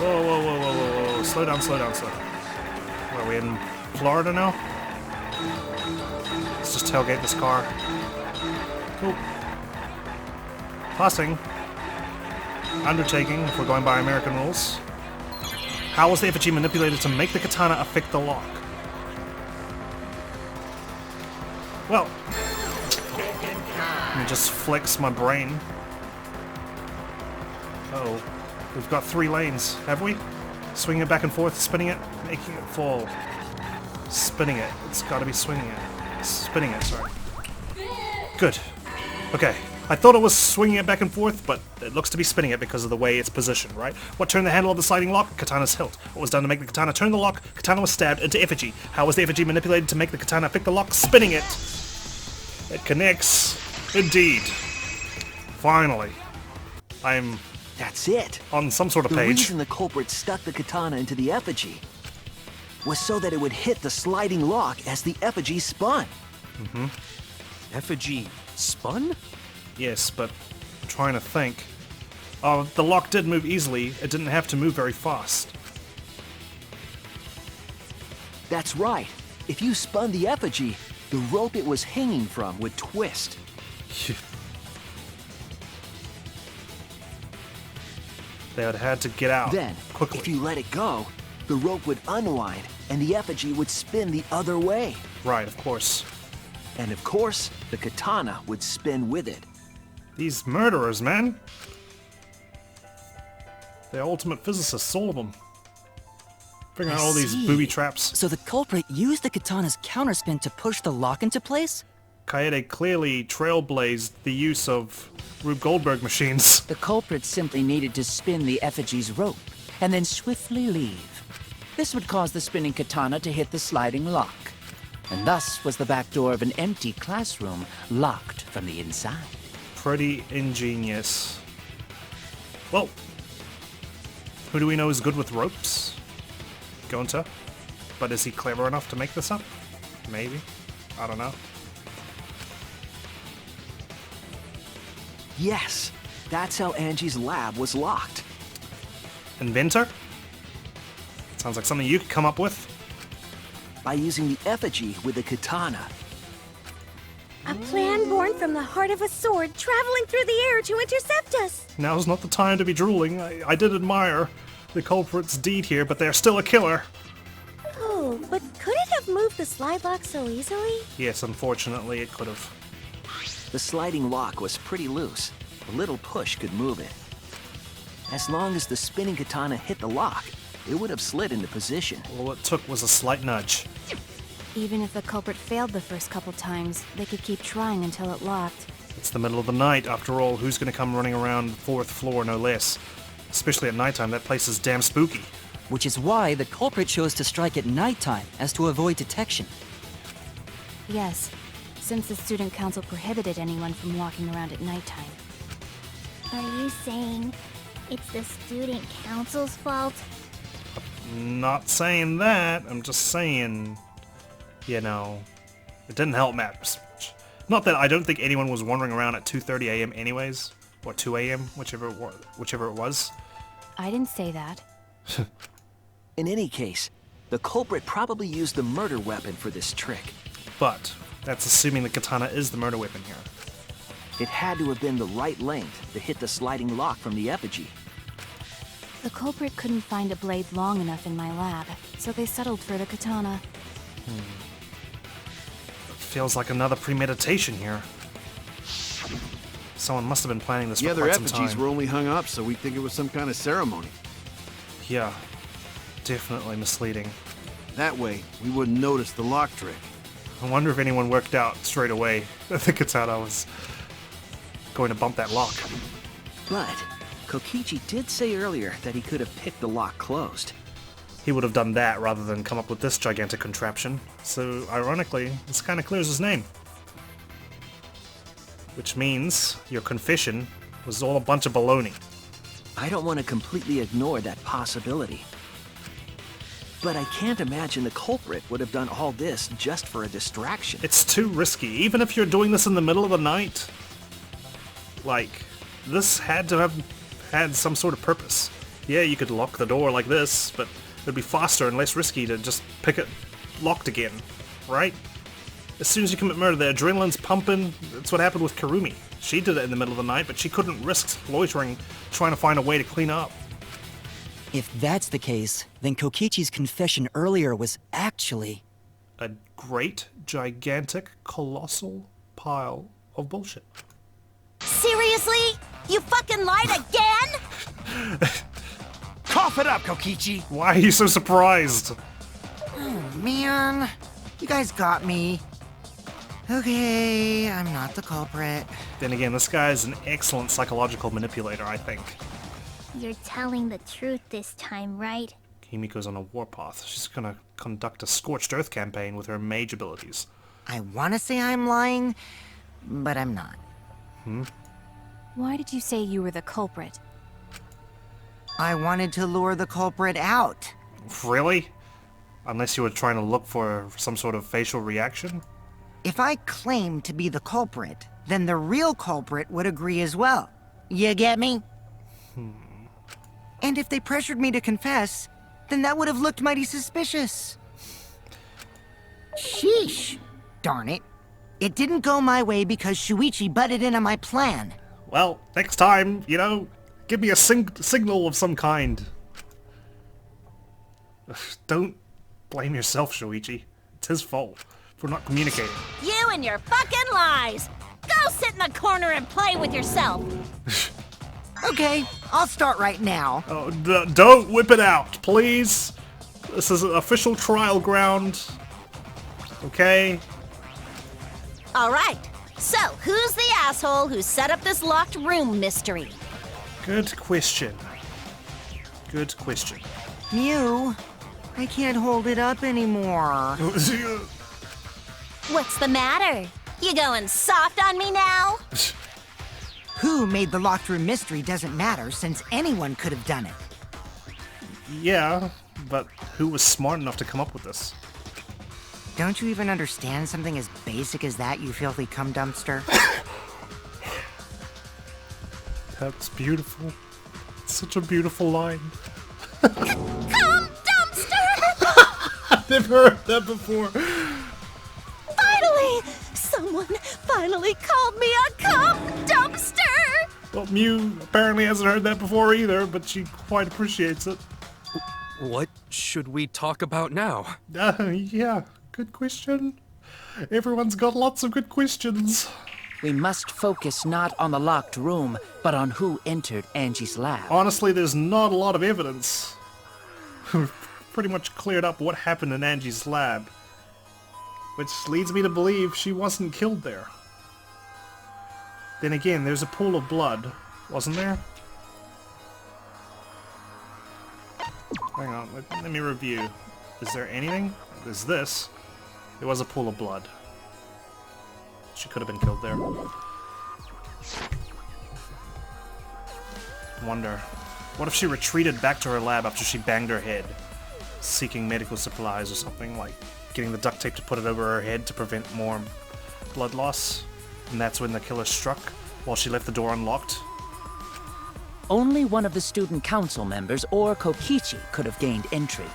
Whoa. Slow down. Where are we in Florida now? Let's just tailgate this car. Cool. Passing. Undertaking, if we're going by American rules. How was the effigy manipulated to make the katana affect the lock? Well, let me just flex my brain. Oh, we've got 3 lanes, have we? Swinging it back and forth, spinning it, making it fall. Spinning it. It's got to be swinging it. Spinning it, sorry. Good. Okay. I thought it was swinging it back and forth, but it looks to be spinning it because of the way it's positioned, right? What turned the handle of the sliding lock? Katana's hilt. What was done to make the katana turn the lock? Katana was stabbed into effigy. How was the effigy manipulated to make the katana affect the lock? Spinning it. It connects. Indeed. Finally. I'm... That's it. On some sort of page. The reason the culprit stuck the katana into the effigy was so that it would hit the sliding lock as the effigy spun. Mm-hmm. Effigy spun? Yes, but I'm trying to think. The lock did move easily. It didn't have to move very fast. That's right. If you spun the effigy, the rope it was hanging from would twist. They would have had to get out Then, quickly. if you let it go, the rope would unwind and the effigy would spin the other way. Right, of course. And of course, the katana would spin with it. These murderers, man. They're ultimate physicists, all of them. Figuring out all these booby traps. So the culprit used the katana's counterspin to push the lock into place? Kaede clearly trailblazed the use of Rube Goldberg machines. The culprit simply needed to spin the effigy's rope, and then swiftly leave. This would cause the spinning katana to hit the sliding lock. And thus was the back door of an empty classroom locked from the inside. Pretty ingenious. Well, who do we know is good with ropes? Gonta. But is he clever enough to make this up? Maybe. I don't know. Yes, that's how Angie's lab was locked. Inventor? Sounds like something you could come up with. By using the effigy with the katana. A plan born from the heart of a sword traveling through the air to intercept us. Now's not the time to be drooling. I did admire the culprit's deed here, but they're still a killer. Oh, but could it have moved the slide lock so easily? Yes, unfortunately, it could have. The sliding lock was pretty loose. A little push could move it. As long as the spinning katana hit the lock, it would have slid into position. All it took was a slight nudge. Even if the culprit failed the first couple times, they could keep trying until it locked. It's the middle of the night, after all. Who's gonna come running around the 4th floor, no less? Especially at nighttime, that place is damn spooky. Which is why the culprit chose to strike at nighttime, as to avoid detection. Yes, since the student council prohibited anyone from walking around at nighttime. Are you saying it's the student council's fault? Not saying that, I'm just saying, you know, it didn't help matters. Not that I don't think anyone was wandering around at 2:30 a.m. anyways, or 2 a.m., whichever it was. I didn't say that. In any case, the culprit probably used the murder weapon for this trick. But that's assuming the katana is the murder weapon here. It had to have been the right length to hit the sliding lock from the effigy. The culprit couldn't find a blade long enough in my lab, so they settled for the katana. Feels like another premeditation here. Someone must have been planning this The for other quite some effigies time. were only hung up, so we think it was some kind of ceremony. Yeah, definitely misleading. That way, we wouldn't notice the lock trick. I wonder if anyone worked out straight away that the katana was going to bump that lock. But Kokichi did say earlier that he could have picked the lock closed. He would have done that rather than come up with this gigantic contraption. So, ironically, this kind of clears his name. Which means your confession was all a bunch of baloney. I don't want to completely ignore that possibility. But I can't imagine the culprit would have done all this just for a distraction. It's too risky. Even if you're doing this in the middle of the night, like, this had to have had some sort of purpose. Yeah, you could lock the door like this, but it'd be faster and less risky to just pick it locked again, right? As soon as you commit murder, the adrenaline's pumping. That's what happened with Karumi. She did it in the middle of the night, but she couldn't risk loitering, trying to find a way to clean up. If that's the case, then Kokichi's confession earlier was actually... a great, gigantic, colossal pile of bullshit. Seriously? You fucking lied again? Cough it up, Kokichi! Why are you so surprised? Oh, man. You guys got me. Okay, I'm not the culprit. Then again, this guy is an excellent psychological manipulator, I think. You're telling the truth this time, right? Himiko's on a warpath. She's gonna conduct a scorched earth campaign with her mage abilities. I want to say I'm lying, but I'm not. Why did you say you were the culprit? I wanted to lure the culprit out. Really? Unless you were trying to look for some sort of facial reaction? If I claimed to be the culprit, then the real culprit would agree as well. You get me? And if they pressured me to confess, then that would have looked mighty suspicious. Sheesh. Darn it. It didn't go my way because Shuichi butted in on my plan. Well, next time, you know, give me a signal of some kind. Ugh, don't blame yourself, Shuichi. It's his fault for not communicating. You and your fucking lies! Go sit in the corner and play with yourself! Okay, I'll start right now. Oh, don't whip it out, please. This is an official trial ground. Okay? Alright, so who's the asshole who set up this locked room mystery? Good question. Good question. Mew, I can't hold it up anymore. What's the matter? You going soft on me now? Who made the locked room mystery doesn't matter, since anyone could have done it. Yeah, but who was smart enough to come up with this? Don't you even understand something as basic as that, you filthy cum dumpster? That's beautiful. It's such a beautiful line. Come, dumpster! I've never heard that before. Finally! Someone finally called me a cum dumpster! Well, Mew apparently hasn't heard that before either, but she quite appreciates it. What should we talk about now? Yeah, good question. Everyone's got lots of good questions. We must focus not on the locked room, but on who entered Angie's lab. Honestly, there's not a lot of evidence. We've pretty much cleared up what happened in Angie's lab, which leads me to believe she wasn't killed there. Then again, there's a pool of blood, wasn't there? Hang on, let me review. Is there anything? There's this. There was a pool of blood. She could have been killed there. Wonder, what if she retreated back to her lab after she banged her head, seeking medical supplies or something, like getting the duct tape to put it over her head to prevent more blood loss? And that's when the killer struck, while she left the door unlocked? Only one of the student council members or Kokichi could have gained entry.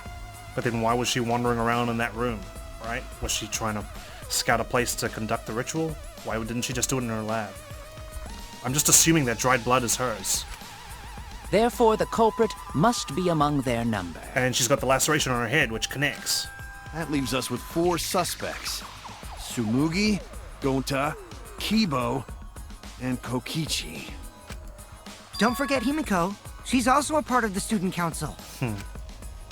But then why was she wandering around in that room, right? Was she trying to scout a place to conduct the ritual? Why didn't she just do it in her lab? I'm just assuming that dried blood is hers. Therefore, the culprit must be among their number. And she's got the laceration on her head, which connects. That leaves us with 4 suspects. Tsumugi, Gonta, Kibo, and Kokichi. Don't forget Himiko. She's also a part of the student council.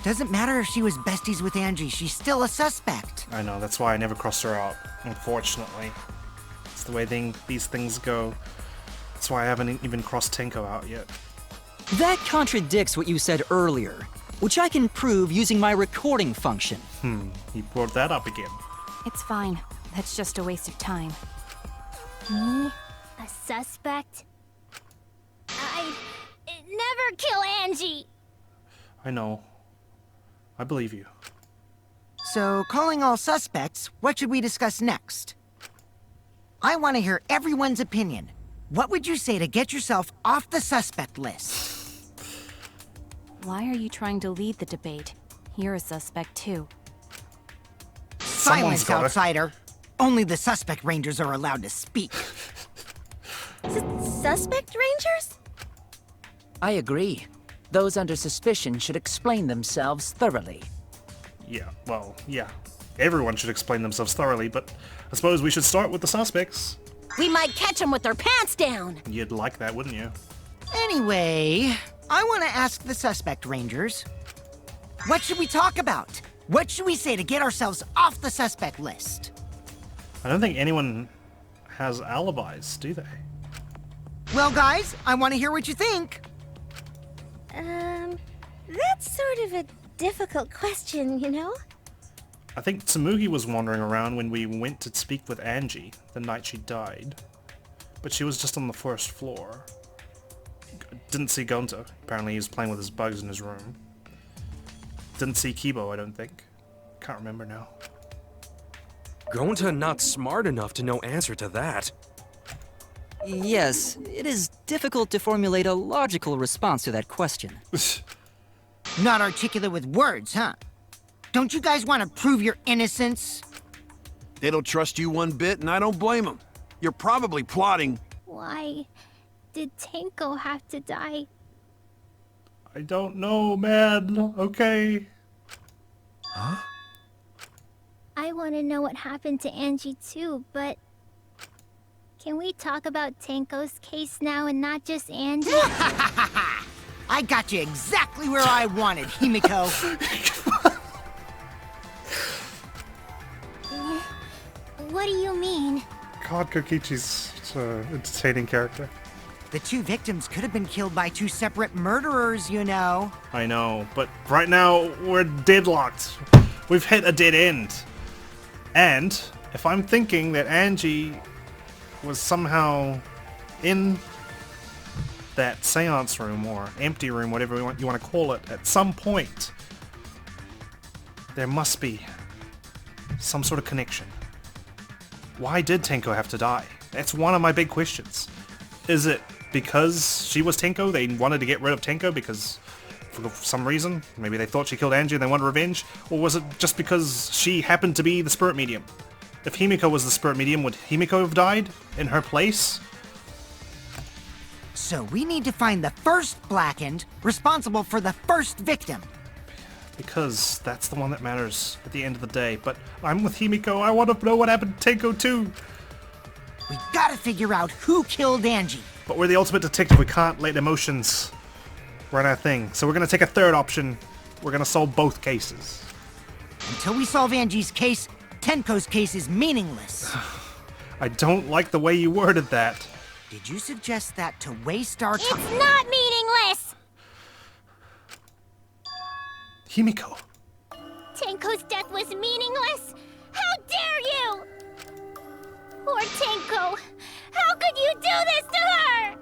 Doesn't matter if she was besties with Angie, she's still a suspect. I know, that's why I never crossed her out, unfortunately. It's the way these things go. That's why I haven't even crossed Tenko out yet. That contradicts what you said earlier, which I can prove using my recording function. You brought that up again. It's fine. That's just a waste of time. Me? A suspect? I'd never kill Angie! I know. I believe you. So, calling all suspects, what should we discuss next? I want to hear everyone's opinion. What would you say to get yourself off the suspect list? Why are you trying to lead the debate? You're a suspect too. Silence, gotta- outsider. Only the suspect rangers are allowed to speak. Suspect rangers? I agree. Those under suspicion should explain themselves thoroughly. Yeah, well, yeah. Everyone should explain themselves thoroughly, but I suppose we should start with the suspects. We might catch them with their pants down! You'd like that, wouldn't you? Anyway, I want to ask the suspect rangers. What should we talk about? What should we say to get ourselves off the suspect list? I don't think anyone has alibis, do they? Well, guys, I want to hear what you think. That's sort of a difficult question, you know? I think Tsumugi was wandering around when we went to speak with Angie the night she died. But she was just on the first floor. Didn't see Gonta. Apparently he was playing with his bugs in his room. Didn't see Kibo, I don't think. Can't remember now. Gonta not smart enough to know answer to that. Yes, it is difficult to formulate a logical response to that question. Not articulate with words, huh? Don't you guys want to prove your innocence? They don't trust you one bit, and I don't blame them. You're probably plotting. Why did Tenko have to die? I don't know, man. Okay. I want to know what happened to Angie too, but... Can we talk about Tenko's case now and not just Angie? I got you exactly where I wanted, Himiko. What do you mean? God, Kokichi's an entertaining character. The 2 victims could have been killed by 2 separate murderers, you know. I know, but right now we're deadlocked. We've hit a dead end. And if I'm thinking that Angie was somehow in that seance room or empty room, whatever you want to call it, at some point, there must be some sort of connection. Why did Tenko have to die? That's one of my big questions. Is it because she was Tenko, they wanted to get rid of Tenko because for some reason, maybe they thought she killed Angie and they wanted revenge, or was it just because she happened to be the spirit medium? If Himiko was the spirit medium, would Himiko have died in her place? So we need to find the first Blackened responsible for the first victim. Because that's the one that matters at the end of the day. But I'm with Himiko. I want to know what happened to Tenko too. We gotta figure out who killed Angie. But we're the ultimate detective. We can't let emotions run our thing. So we're going to take a third option. We're going to solve both cases. Until we solve Angie's case, Tenko's case is meaningless. I don't like the way you worded that. Did you suggest that to waste our time? It's not meaningless! Himiko. Tenko's death was meaningless? How dare you! Poor Tenko! How could you do this to her?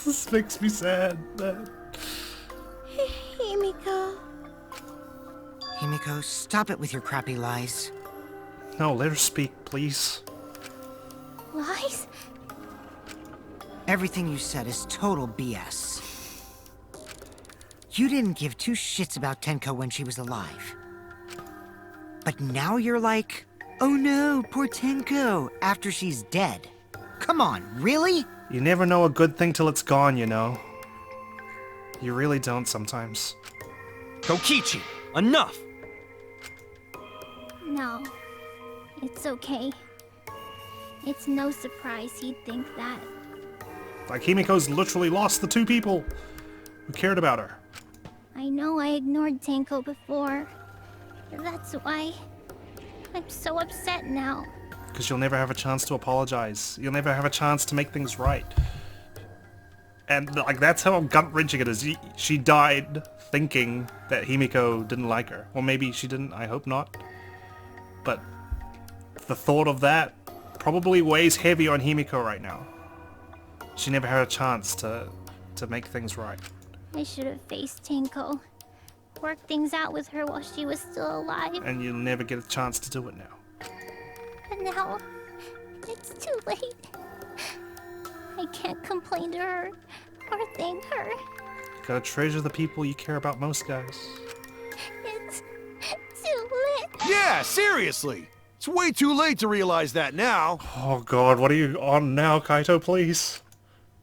This makes me sad. Himiko. Himiko, stop it with your crappy lies. No, let her speak, please. Lies? Everything you said is total BS. You didn't give two shits about Tenko when she was alive. But now you're like, oh no, poor Tenko, after she's dead. Come on, really? You never know a good thing till it's gone, you know. You really don't sometimes. Kokichi, enough! No. It's okay. It's no surprise he'd think that. Like Himiko's literally lost the two people who cared about her. I know I ignored Tenko before. That's why I'm so upset now. Because you'll never have a chance to apologize. You'll never have a chance to make things right. And like that's how gut-wrenching it is. She died thinking that Himiko didn't like her. Or maybe she didn't, I hope not. But the thought of that probably weighs heavy on Himiko right now. She never had a chance to make things right. I should have faced Tenko. Worked things out with her while she was still alive. And you'll never get a chance to do it now. But now, it's too late. I can't complain to her or thank her. You gotta treasure the people you care about most, guys. It's too late. Yeah, seriously! It's way too late to realize that now. Oh god, what are you on now, Kaito, please?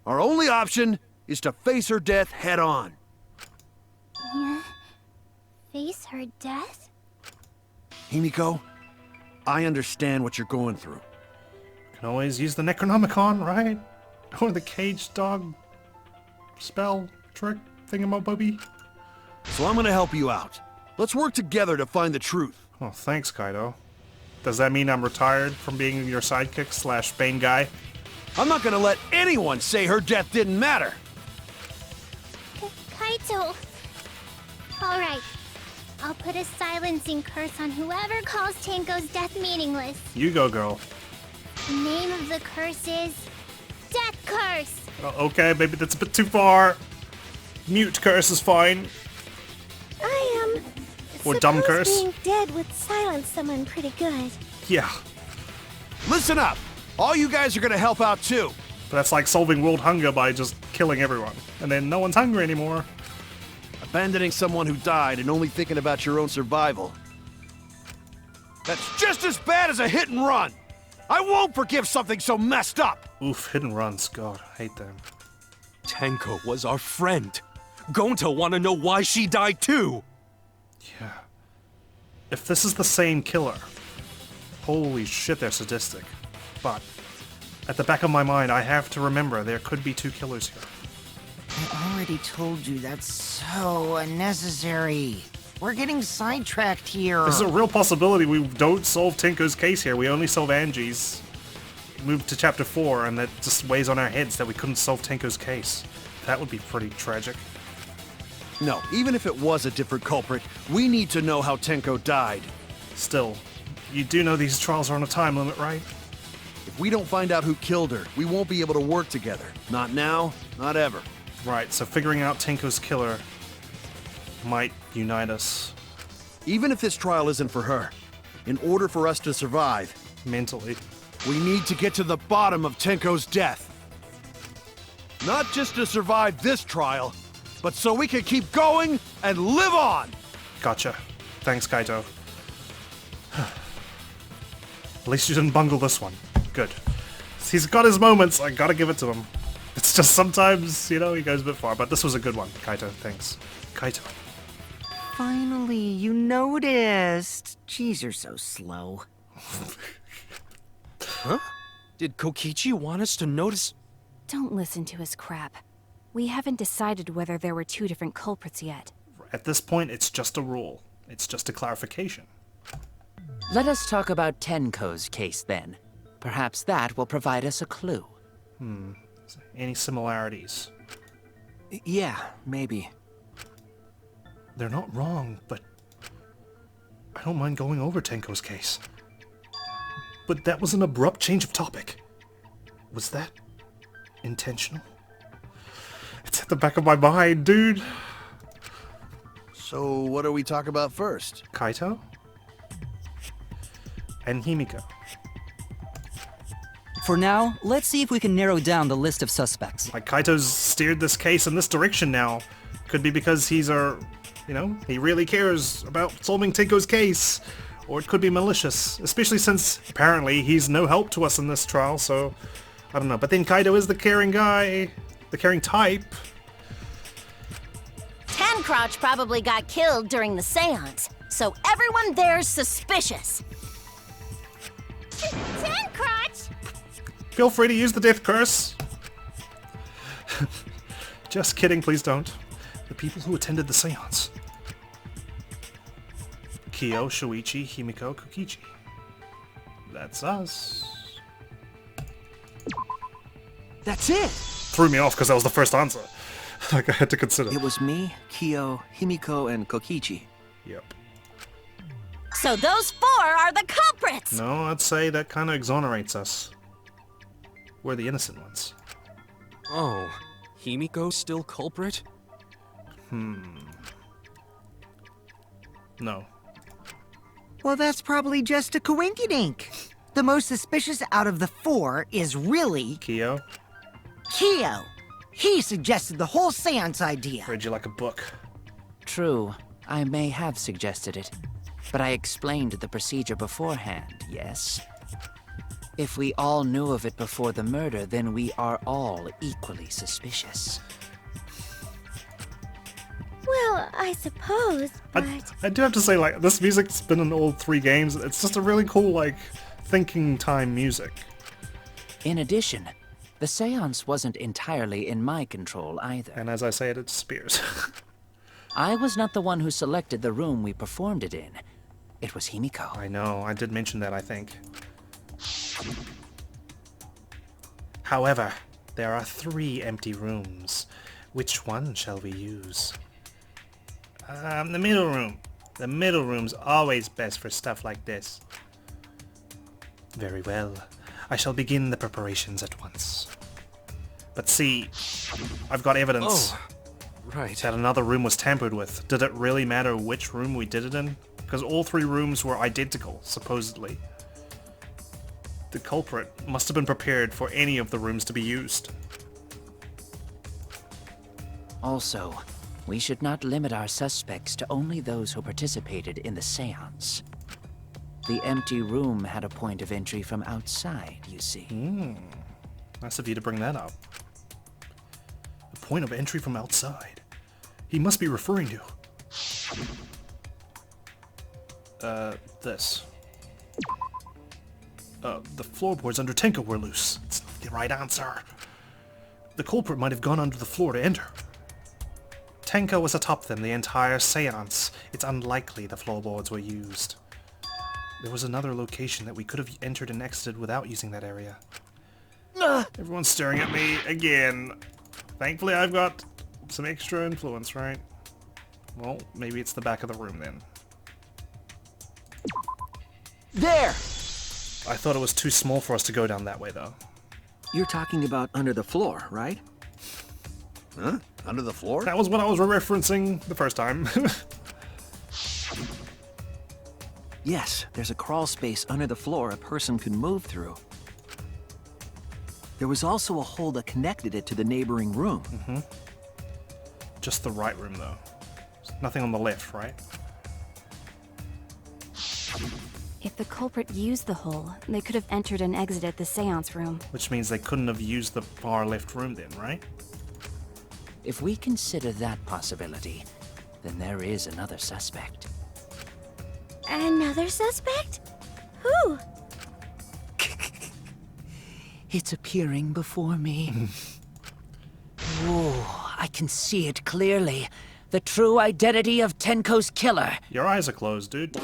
Our only option is to face her death head on. Yeah. Face her death? Himiko, I understand what you're going through. Can always use the Necronomicon, right? Or the cage dog spell trick thingamabobby. So I'm gonna help you out. Let's work together to find the truth. Oh, thanks, Kaido. Does that mean I'm retired from being your sidekick slash Bane guy? I'm not gonna let anyone say her death didn't matter. Kaito. Alright. I'll put a silencing curse on whoever calls Tenko's death meaningless. You go, girl. The name of the curse is Death Curse. Okay, maybe that's a bit too far. Mute curse is fine. I Or dumb curse. being dead would silence someone pretty good. Yeah, Listen up! All you guys are gonna help out too. but that's like solving world hunger by just killing everyone. And then no one's hungry anymore. Abandoning someone who died and only thinking about your own survival. That's just as bad as a hit and run! I won't forgive something so messed up! Oof, hit and runs. God, I hate them. Tenko was our friend. Gonta wanna know why she died too. Yeah. If this is the same killer, holy shit, they're sadistic. But at the back of my mind, I have to remember there could be two killers here. I already told you that's so unnecessary. We're getting sidetracked here. There's a real possibility we don't solve Tenko's case here. We only solve Angie's. Move to chapter 4, and that just weighs on our heads that we couldn't solve Tenko's case. That would be pretty tragic. No, even if it was a different culprit, we need to know how Tenko died. Still, you do know these trials are on a time limit, right? If we don't find out who killed her, we won't be able to work together. Not now, not ever. Right, so figuring out Tenko's killer might unite us. Even if this trial isn't for her, in order for us to survive, mentally, we need to get to the bottom of Tenko's death. Not just to survive this trial, but so we can keep going and live on! Gotcha. Thanks, Kaito. At least you didn't bungle this one. Good. He's got his moments, I gotta give it to him. It's just sometimes, you know, he goes a bit far, but this was a good one, Kaito, thanks. Kaito. Finally, you noticed. Jeez, you're so slow. Huh? Did Kokichi want us to notice? Don't listen to his crap. We haven't decided whether there were two different culprits yet. At this point, it's just a rule. It's just a clarification. Let us talk about Tenko's case then. Perhaps that will provide us a clue. Any similarities? Yeah, maybe. They're not wrong, but I don't mind going over Tenko's case. But that was an abrupt change of topic. Was that intentional? It's at the back of my mind, dude. So what do we talk about first? Kaito? And Himiko. For now, let's see if we can narrow down the list of suspects. Like, Kaito's steered this case in this direction now. Could be because he's he really cares about solving Tenko's case. Or it could be malicious, especially since apparently he's no help to us in this trial, so I don't know. But then Kaito is the caring guy, the caring type. Tancrotch probably got killed during the seance, so everyone there's suspicious. Tenkrotch! Feel free to use the death curse. Just kidding, please don't. The people who attended the seance. Kyo, Shuichi, Himiko, Kokichi. That's us. That's it! Threw me off because that was the first answer. Like, I had to consider. It was me, Kyo, Himiko, and Kokichi. Yep. So those four are the culprits! No, I'd say that kind of exonerates us. We're the innocent ones. Oh, Himiko's still culprit? No. Well, that's probably just a coinkydink. The most suspicious out of the four is really Kyo? Kyo. He suggested the whole seance idea. Read you like a book. True, I may have suggested it, but I explained the procedure beforehand, yes? If we all knew of it before the murder, then we are all equally suspicious. Well, I suppose, but... I do have to say, like, this music's been in all three games. It's just a really cool, like, thinking time music. In addition, the seance wasn't entirely in my control either. And as I say it, it's Spears. I was not the one who selected the room we performed it in. It was Himiko. I know, I did mention that, I think. However, there are 3 empty rooms. Which one shall we use? The middle room. The middle room's always best for stuff like this. Very well. I shall begin the preparations at once. But see, I've got evidence Right. that another room was tampered with. Did it really matter which room we did it in? Because all 3 rooms were identical, supposedly. The culprit must have been prepared for any of the rooms to be used. Also, we should not limit our suspects to only those who participated in the seance. The empty room had a point of entry from outside, you see. Nice of you to bring that up. A point of entry from outside. He must be referring to... this. The floorboards under Tenko were loose. It's not the right answer. The culprit might have gone under the floor to enter. Tenko was atop them the entire seance. It's unlikely the floorboards were used. There was another location that we could have entered and exited without using that area. Everyone's staring at me again. Thankfully I've got some extra influence, right? Well, maybe it's the back of the room then. There! I thought it was too small for us to go down that way, though. You're talking about under the floor, right? Huh? Under the floor? That was what I was referencing the first time. Yes, there's a crawl space under the floor a person could move through. There was also a hole that connected it to the neighboring room. Just the right room, though. There's nothing on the left, right? If the culprit used the hole, they could have entered and exited the seance room. Which means they couldn't have used the far left room then, right? If we consider that possibility, then there is another suspect. Another suspect? Who? It's appearing before me. Oh, I can see it clearly. The true identity of Tenko's killer. Your eyes are closed, dude.